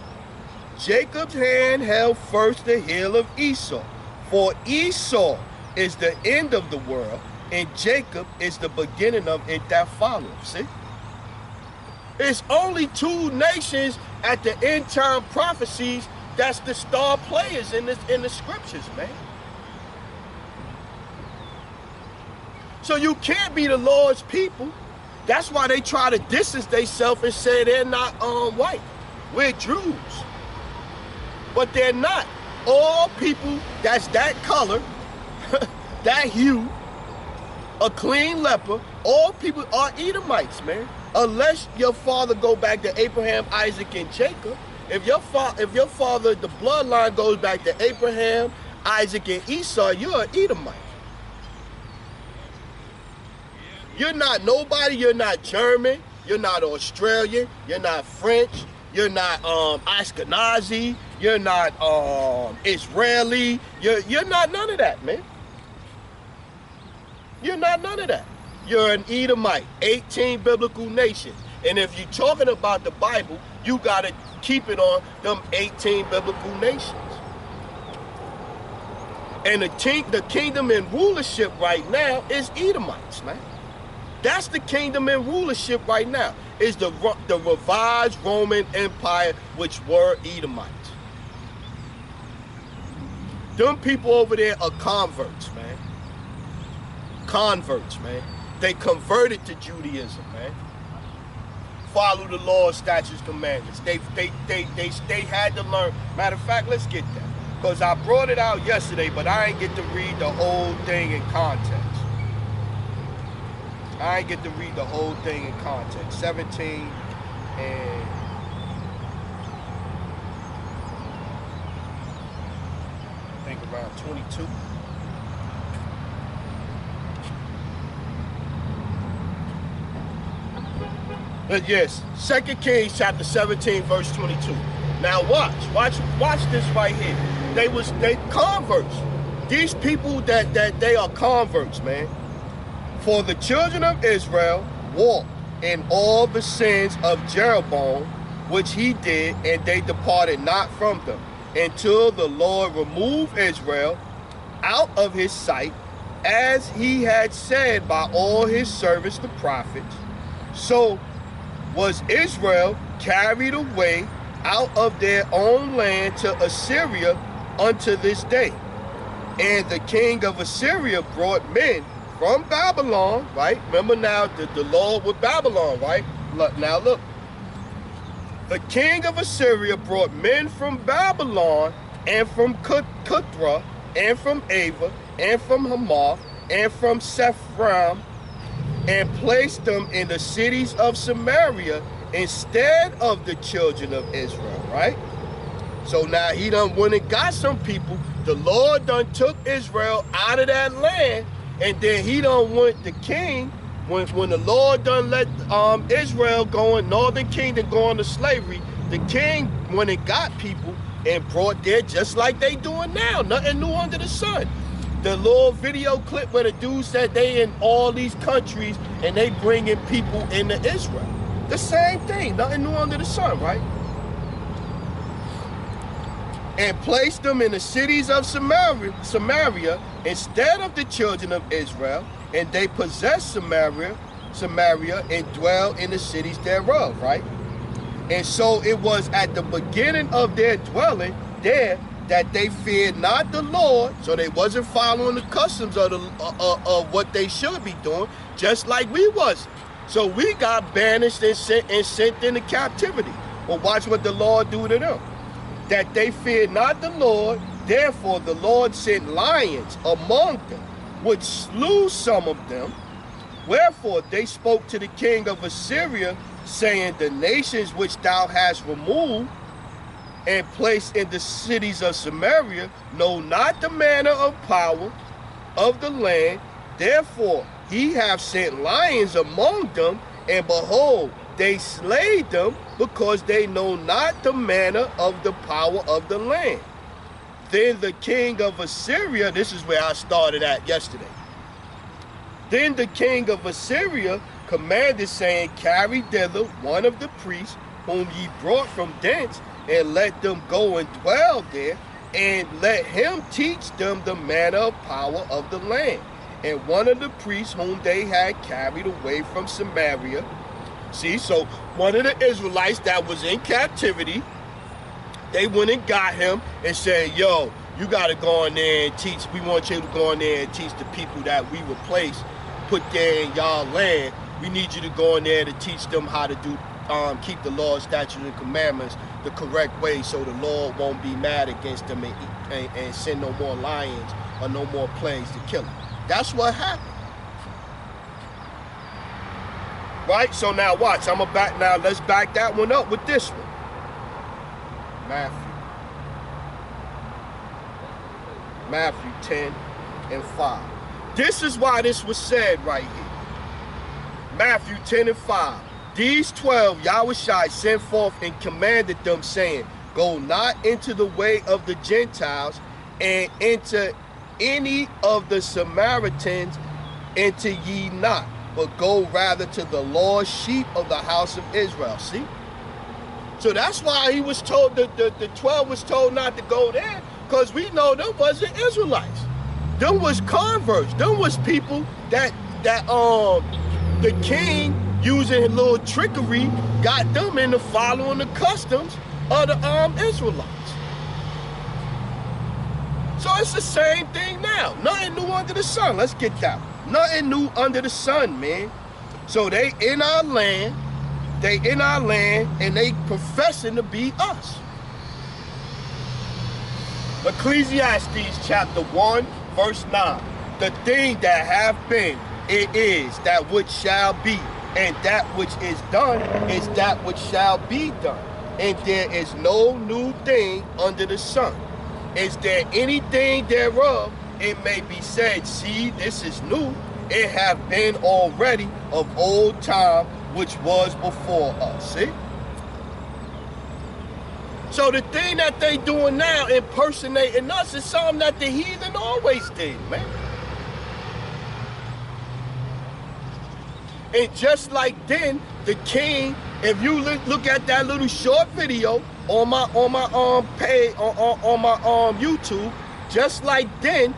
Jacob's hand held first the heel of Esau, for Esau is the end of the world, and Jacob is the beginning of it that follows. See? It's only two nations at the end time prophecies that's the star players in the scriptures, man. So you can't be the Lord's people. That's why they try to distance themselves and say they're not white. We're Jews. But they're not. All people that's that color, that hue, a clean leper, all people are Edomites, man. Unless your father go back to Abraham, Isaac, and Jacob. If your father, the bloodline goes back to Abraham, Isaac, and Esau, you're an Edomite. You're not nobody. You're not German. You're not Australian. You're not French. You're not Ashkenazi. You're not Israeli. You're not none of that, man. You're not none of that. You're an Edomite. 18 biblical nations. And if you're talking about the Bible, you got to keep it on them 18 biblical nations. And the kingdom and rulership right now is Edomites, man. That's the kingdom and rulership right now, is the revised Roman Empire, which were Edomites. Them people over there are converts, man. Converts, man. They converted to Judaism, man. Follow the laws, statutes, commandments. They had to learn. Matter of fact, let's get that. Because I brought it out yesterday, but I ain't get to read the whole thing in context. I ain't get to read the whole thing in context. 17 and I think around 22. But yes, 2 Kings chapter 17, verse 22. Now watch this right here. They converts. These people that they are converts, man. For the children of Israel walked in all the sins of Jeroboam, which he did, and they departed not from them, until the Lord removed Israel out of his sight, as he had said by all his servants the prophets. So was Israel carried away out of their own land to Assyria unto this day. And the king of Assyria brought men from Babylon, right? Remember now the Lord with Babylon, right? Look, now look. The king of Assyria brought men from Babylon and from Cuthra and from Ava and from Hamath and from Sephram, and placed them in the cities of Samaria instead of the children of Israel, right? So now he done went and got some people. The Lord done took Israel out of that land, and then he done went the king, when the Lord done let Israel go in, northern kingdom go into slavery, the king went and got people and brought there just like they doing now. Nothing new under the sun. The little video clip where the dude said they in all these countries and they bringing people into Israel. The same thing, nothing new under the sun, right? And placed them in the cities of Samaria instead of the children of Israel, and they possessed Samaria and dwell in the cities thereof, right? And so it was at the beginning of their dwelling there that they feared not the Lord, so they wasn't following the customs of what they should be doing, just like we wasn't. So we got banished and sent into captivity. Well, watch what the Lord do to them. That they feared not the Lord, therefore the Lord sent lions among them, which slew some of them. Wherefore they spoke to the king of Assyria, saying, the nations which thou hast removed and placed in the cities of Samaria know not the manner of power of the land. Therefore he hath sent lions among them, and behold, they slay them, because they know not the manner of the power of the land. Then the king of Assyria, this is where I started at yesterday. Then the king of Assyria commanded, saying, carry thither one of the priests whom ye brought from thence, and let them go and dwell there, and let him teach them the manner of power of the land. And one of the priests whom they had carried away from Samaria. See, so one of the Israelites that was in captivity, they went and got him and said, yo, you got to go in there and teach. We want you to go in there and teach the people that we replaced, put there in y'all land. We need you to go in there to teach them how to do, keep the law, statutes, and commandments the correct way, so the Lord won't be mad against them and send no more lions or no more plagues to kill them. That's what happened. Right? So now watch, let's back that one up with this one. Matthew 10 and 5. This is why this was said right here. Matthew 10 and 5. These 12 Yahushua sent forth and commanded them, saying, go not into the way of the Gentiles, and into any of the Samaritans enter ye not, but go rather to the lost sheep of the house of Israel. See? So that's why he was told, the 12 was told not to go there, because we know them wasn't Israelites. Them was converts. Them was people that the king, using a little trickery, got them into following the customs of the Israelites. So it's the same thing now. Nothing new under the sun. Let's get that. Nothing new under the sun, man. So they in our land, and they professing to be us. Ecclesiastes chapter 1, verse 9. The thing that hath been, it is that which shall be, and that which is done is that which shall be done. And there is no new thing under the sun. Is there anything thereof, it may be said, see, this is new. It have been already of old time, which was before us. See? So the thing that they doing now, impersonating us, is something that the heathen always did, man. And just like then, the king, if you look at that little short video on my page on my YouTube, just like then,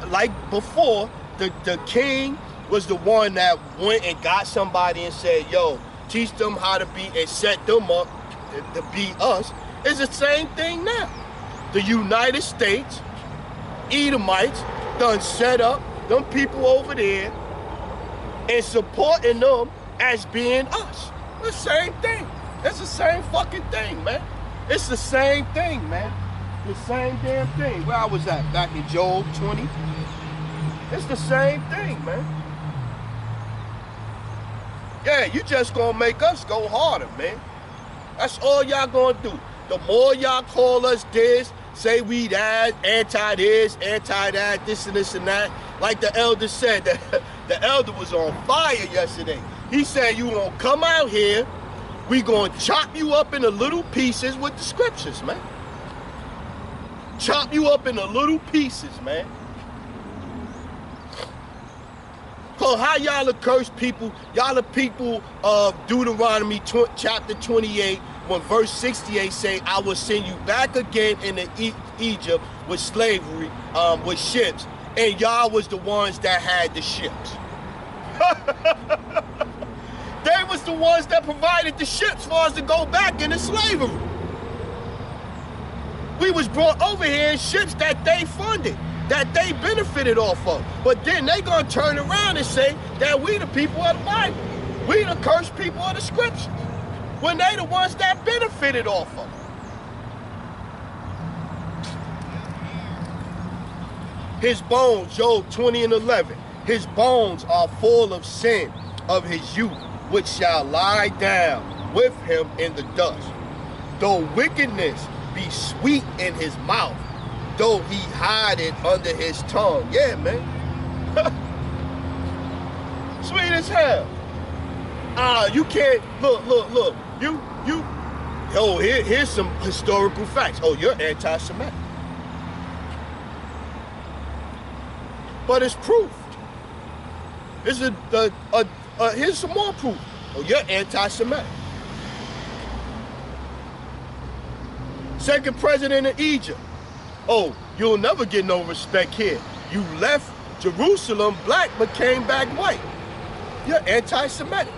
like before, the king was the one that went and got somebody and said, yo, teach them how to be, and set them up to be us. It's the same thing now. The United States, Edomites, done set up them people over there and supporting them as being us. The same thing. It's the same fucking thing, man. It's the same thing, man. The same damn thing. Where I was at back in Job 20. It's the same thing, man. Yeah, you just gonna make us go harder, man. That's all y'all gonna do. The more y'all call us this, say we that, anti-this, anti-that, this and this and that. Like the elder said, the elder was on fire yesterday. He said, you gonna come out here, we gonna chop you up into little pieces with the scriptures, man. Chop you up into little pieces, man. Cause how y'all curse people? Y'all are people of Deuteronomy chapter 28, when verse 68 say, I will send you back again into Egypt with slavery, with ships. And y'all was the ones that had the ships. They was the ones that provided the ships for us to go back into slavery. We was brought over here in ships that they funded, that they benefited off of. But then they gonna turn around and say that we the people of the Bible. We the cursed people of the scriptures, when they the ones that benefited off of it. His bones, Job 20 and 11, his bones are full of sin of his youth, which shall lie down with him in the dust. Though wickedness be sweet in his mouth, though he hide it under his tongue. Yeah, man. Sweet as hell. You can't, look. Oh, here's some historical facts. Oh, you're anti-Semitic. But it's proof. Here's some more proof. Oh, you're anti-Semitic. Second president of Egypt. Oh, you'll never get no respect here. You left Jerusalem black but came back white. You're anti-Semitic.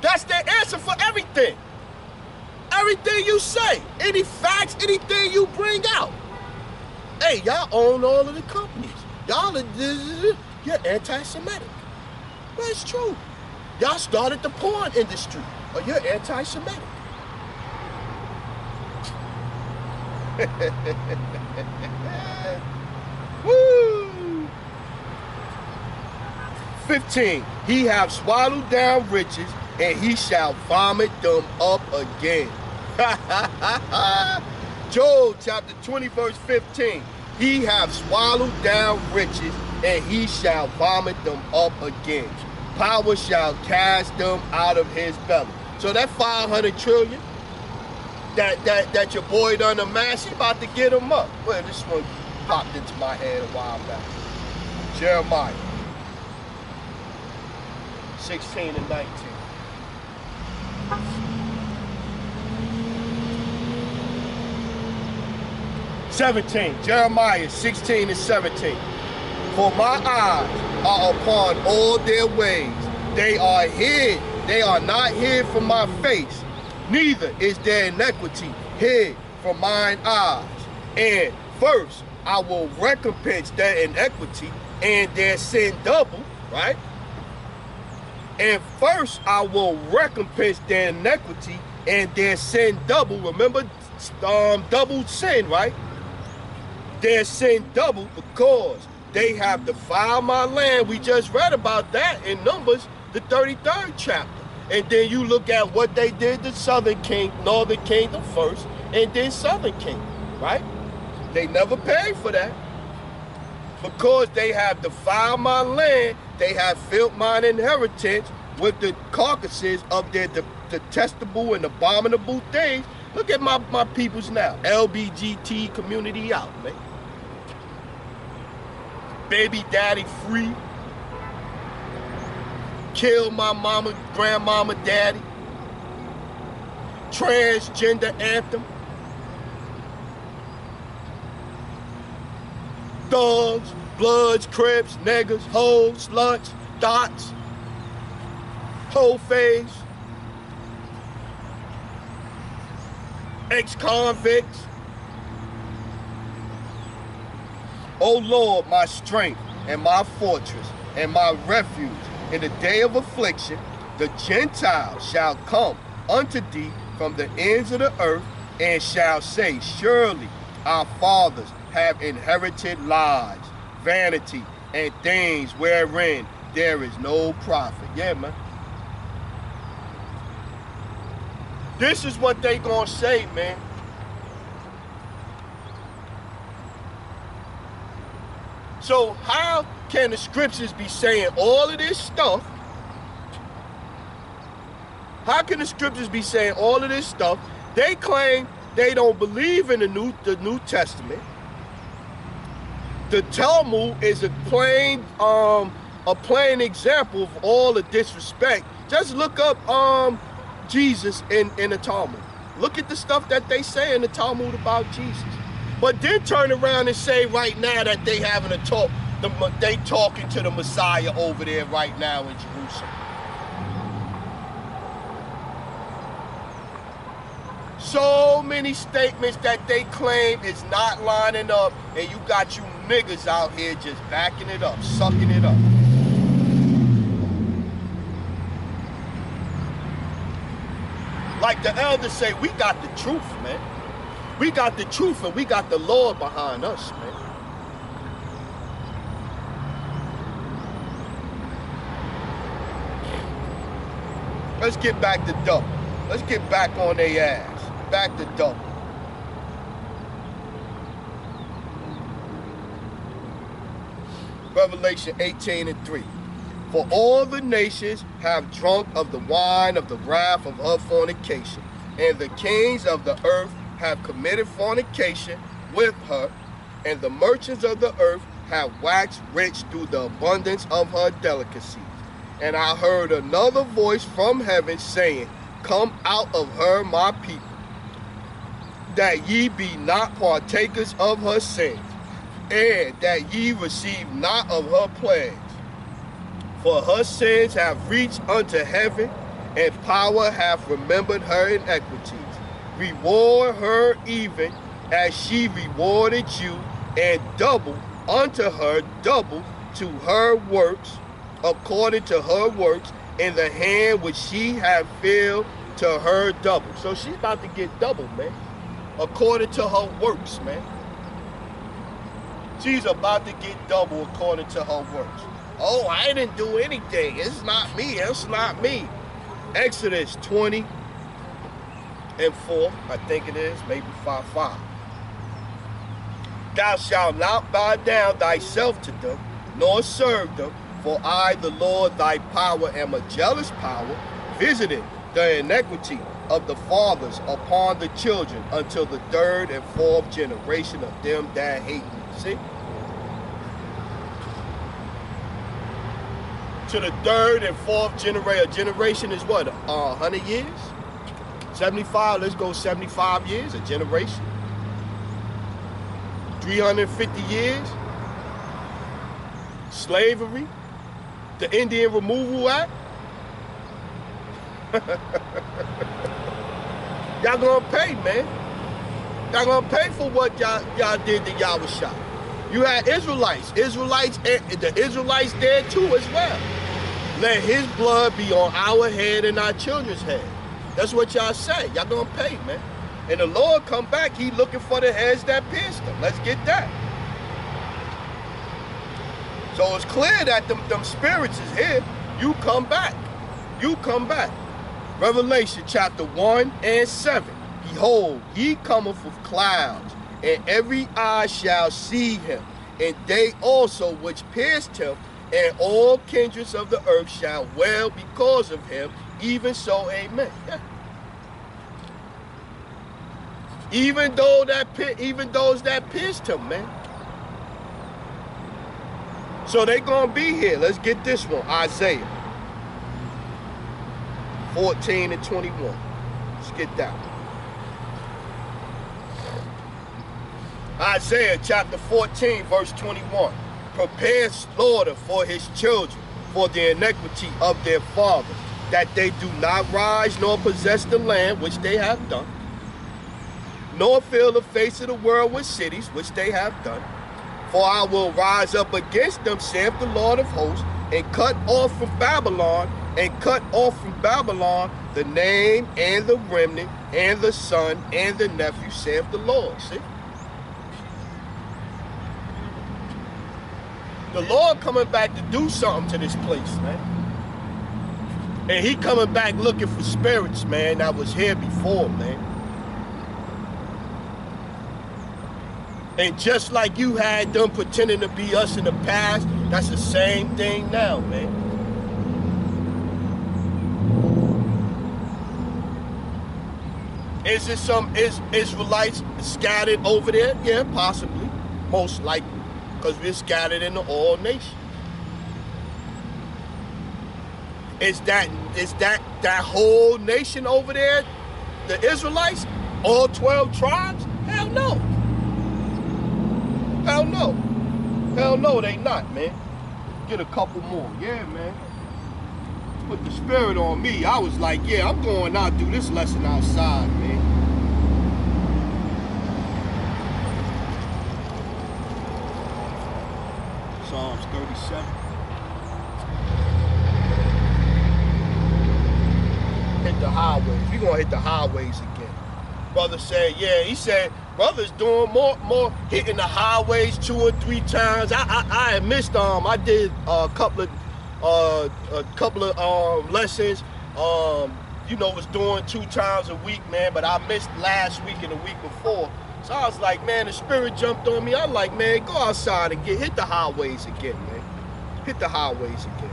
That's the answer for everything. Everything you say, any facts, anything you bring out. Hey, y'all own all of the companies. Y'all are, you're anti-Semitic. Well, it's true. Y'all started the porn industry. Oh, you're anti-Semitic. Woo! 15. He have swallowed down riches and he shall vomit them up again. Job chapter 20 verse 15. He hath swallowed down riches, and he shall vomit them up again. Power shall cast them out of his belly. So that 500 trillion that your boy done amassed, he about to get him up. Well, this one popped into my head a while back. Jeremiah 16 and 19. Jeremiah 16 and 17. For my eyes are upon all their ways. They are hid. They are not hid from my face. Neither is their iniquity hid from mine eyes. And first I will recompense their iniquity and their sin double, right? And first I will recompense their iniquity and their sin double. Remember, double sin, right? Their sin double because they have defiled my land. We just read about that in Numbers, the 33rd chapter. And then you look at what they did to northern kingdom first, and then southern kingdom, right? They never paid for that. Because they have defiled my land, they have filled mine inheritance with the carcasses of their detestable and abominable things. Look at my peoples now. LBGT community out, man. Baby daddy free. Kill my mama, grandmama, daddy. Transgender anthem. Thugs, bloods, crips, niggas, hoes, sluts, dots, whole face, ex-convicts. O Lord, my strength and my fortress and my refuge in the day of affliction, the Gentiles shall come unto thee from the ends of the earth and shall say, surely our fathers have inherited lies, vanity, and things wherein there is no profit. Yeah, man. This is what they gonna say, man. So how can the scriptures be saying all of this stuff? How can the scriptures be saying all of this stuff? They claim they don't believe in the New Testament. The Talmud is a plain example of all the disrespect. Just look up Jesus in the Talmud. Look at the stuff that they say in the Talmud about Jesus. But then turn around and say right now that they having a talk, they talking to the Messiah over there right now in Jerusalem. So many statements that they claim is not lining up, and you got you niggas out here just backing it up, sucking it up. Like the elders say, we got the truth, man. We got the truth and we got the Lord behind us, man. Let's get back to double. Let's get back on their ass. Back to double. Revelation 18 and 3. For all the nations have drunk of the wine of the wrath of her fornication, and the kings of the earth have committed fornication with her, and the merchants of the earth have waxed rich through the abundance of her delicacies. And I heard another voice from heaven saying, come out of her, my people, that ye be not partakers of her sins, and that ye receive not of her plagues. For her sins have reached unto heaven, and power hath remembered her iniquities. Reward her even as she rewarded you, and double unto her, double to her works, according to her works, in the hand which she hath filled to her double. So she's about to get double, man, according to her works, man. She's about to get double according to her works. Oh, I didn't do anything. It's not me. It's not me. Exodus 20 and 4, I think it is, maybe 5:5. Thou shalt not bow down thyself to them, nor serve them, for I, the Lord thy power, am a jealous power, visiting the iniquity of the fathers upon the children until the third and fourth generation of them that hate me. See? To the third and fourth generation. A generation is what? 100 years? 75, let's go 75 years, a generation. 350 years. Slavery. The Indian Removal Act. Y'all gonna pay, man. Y'all gonna pay for what y'all did to Yahweh. You had Israelites. The Israelites there too as well. Let his blood be on our head and our children's head. That's what y'all say. Y'all gonna pay, man. And the Lord come back, he looking for the heads that pierced him. Let's get that. So it's clear that them spirits is here. You come back. You come back. Revelation chapter 1 and 7. Behold, he cometh with clouds, and every eye shall see him, and they also which pierced him, and all kindreds of the earth shall wail because of him. Even so, amen. Yeah. Even those that pierced him, man. So they gonna be here. Let's get this one. Isaiah 14 and 21. Let's get that one. Isaiah chapter 14, verse 21. Prepare slaughter for his children, for the iniquity of their fathers, that they do not rise nor possess the land which they have done, nor fill the face of the world with cities which they have done. For I will rise up against them, saith the Lord of hosts, and cut off from Babylon, the name and the remnant and the son and the nephew, saith the Lord. See? The Lord coming back to do something to this place, man. And he coming back looking for spirits, man, that was here before, man. And just like you had them pretending to be us in the past, that's the same thing now, man. Is there some Israelites scattered over there? Yeah, possibly. Most likely. Because we're scattered into all nations. Is that whole nation over there, the Israelites, all 12 tribes? Hell no. Hell no. Hell no, they not, man. Get a couple more. Yeah, man. Put the spirit on me. I was like, yeah, I'm going out, do this lesson outside, man. Psalms 37. Hit the highways. We're gonna hit the highways again. Brother said, yeah, he said, brother's doing more hitting the highways 2 or 3 times. I had missed I did a couple of lessons. You know, was doing 2 times a week, man, but I missed last week and the week before. So I was like, man, the spirit jumped on me. I like, man, go outside and hit the highways again, man. Hit the highways again.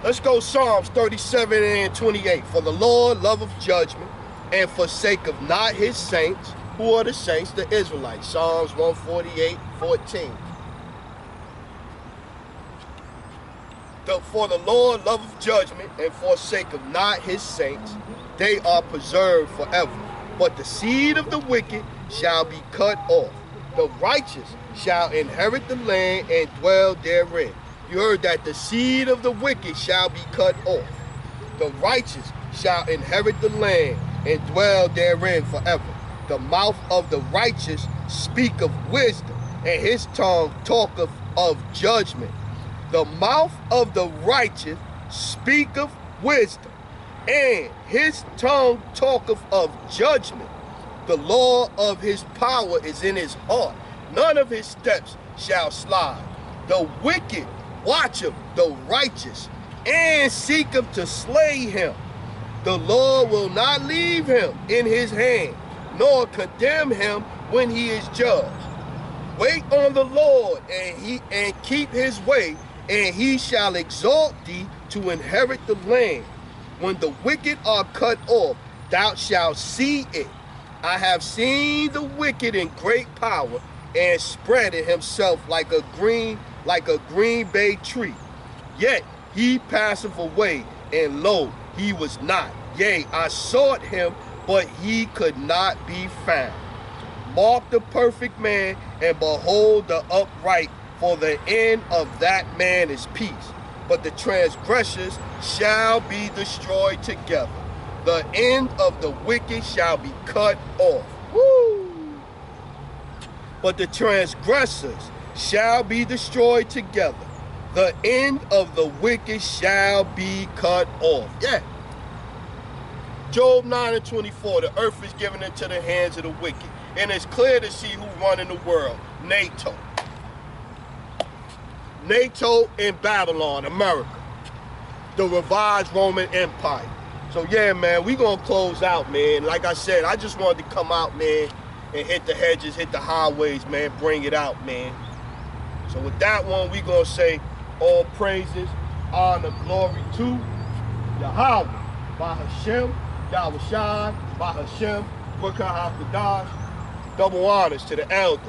Let's go Psalms 37 and 28. For the Lord loveth judgment, and forsaketh not his saints. Who are the saints? The Israelites. Psalms 148:14. For the Lord loveth judgment, and forsaketh not his saints. They are preserved forever. But the seed of the wicked shall be cut off. The righteous shall inherit the land and dwell therein. You heard that the seed of the wicked shall be cut off. The righteous shall inherit the land and dwell therein forever. The mouth of the righteous speaketh wisdom, and his tongue talketh of judgment. The mouth of the righteous speaketh wisdom, And his tongue talketh of judgment. The law of his power is in his heart. None of his steps shall slide. The wicked watcheth the righteous, and seeketh to slay him. The Lord will not leave him in his hand, nor condemn him when he is judged. Wait on the Lord, and keep his way, and he shall exalt thee to inherit the land. When the wicked are cut off, thou shalt see it. I have seen the wicked in great power, and spreaded himself like a green bay tree. Yet he passeth away, and lo, he was not. Yea, I sought him, but he could not be found. Mark the perfect man, and behold the upright, for the end of that man is peace. But the transgressors shall be destroyed together. The end of the wicked shall be cut off. Woo! But the transgressors shall be destroyed together. The end of the wicked shall be cut off. Yeah. Job 9:24, the earth is given into the hands of the wicked, and it's clear to see who run in the world. NATO. NATO in Babylon, America. The revised Roman Empire. So yeah, man, we gonna close out, man. Like I said, I just wanted to come out, man, and hit the hedges, hit the highways, man, bring it out, man. So with that one, we gonna say all praises, honor, glory to Yahweh, by Hashem, Yahushai, by Hashem, Ruach HaKodesh. Double honors to the elders,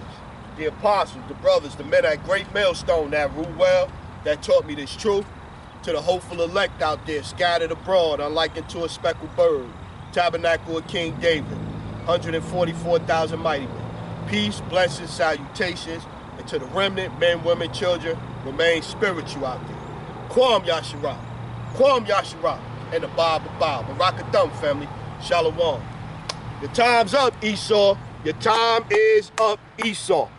the apostles, the brothers, the men at Great Millstone that rule well, that taught me this truth. To the hopeful elect out there, scattered abroad, unlike unto a speckled bird. Tabernacle of King David, 144,000 mighty men. Peace, blessings, salutations, and to the remnant, men, women, children, remain spiritual out there. Kwam Yasharah, and the Bob. Barakathum, family. Shalom. Your time's up, Esau. Your time is up, Esau.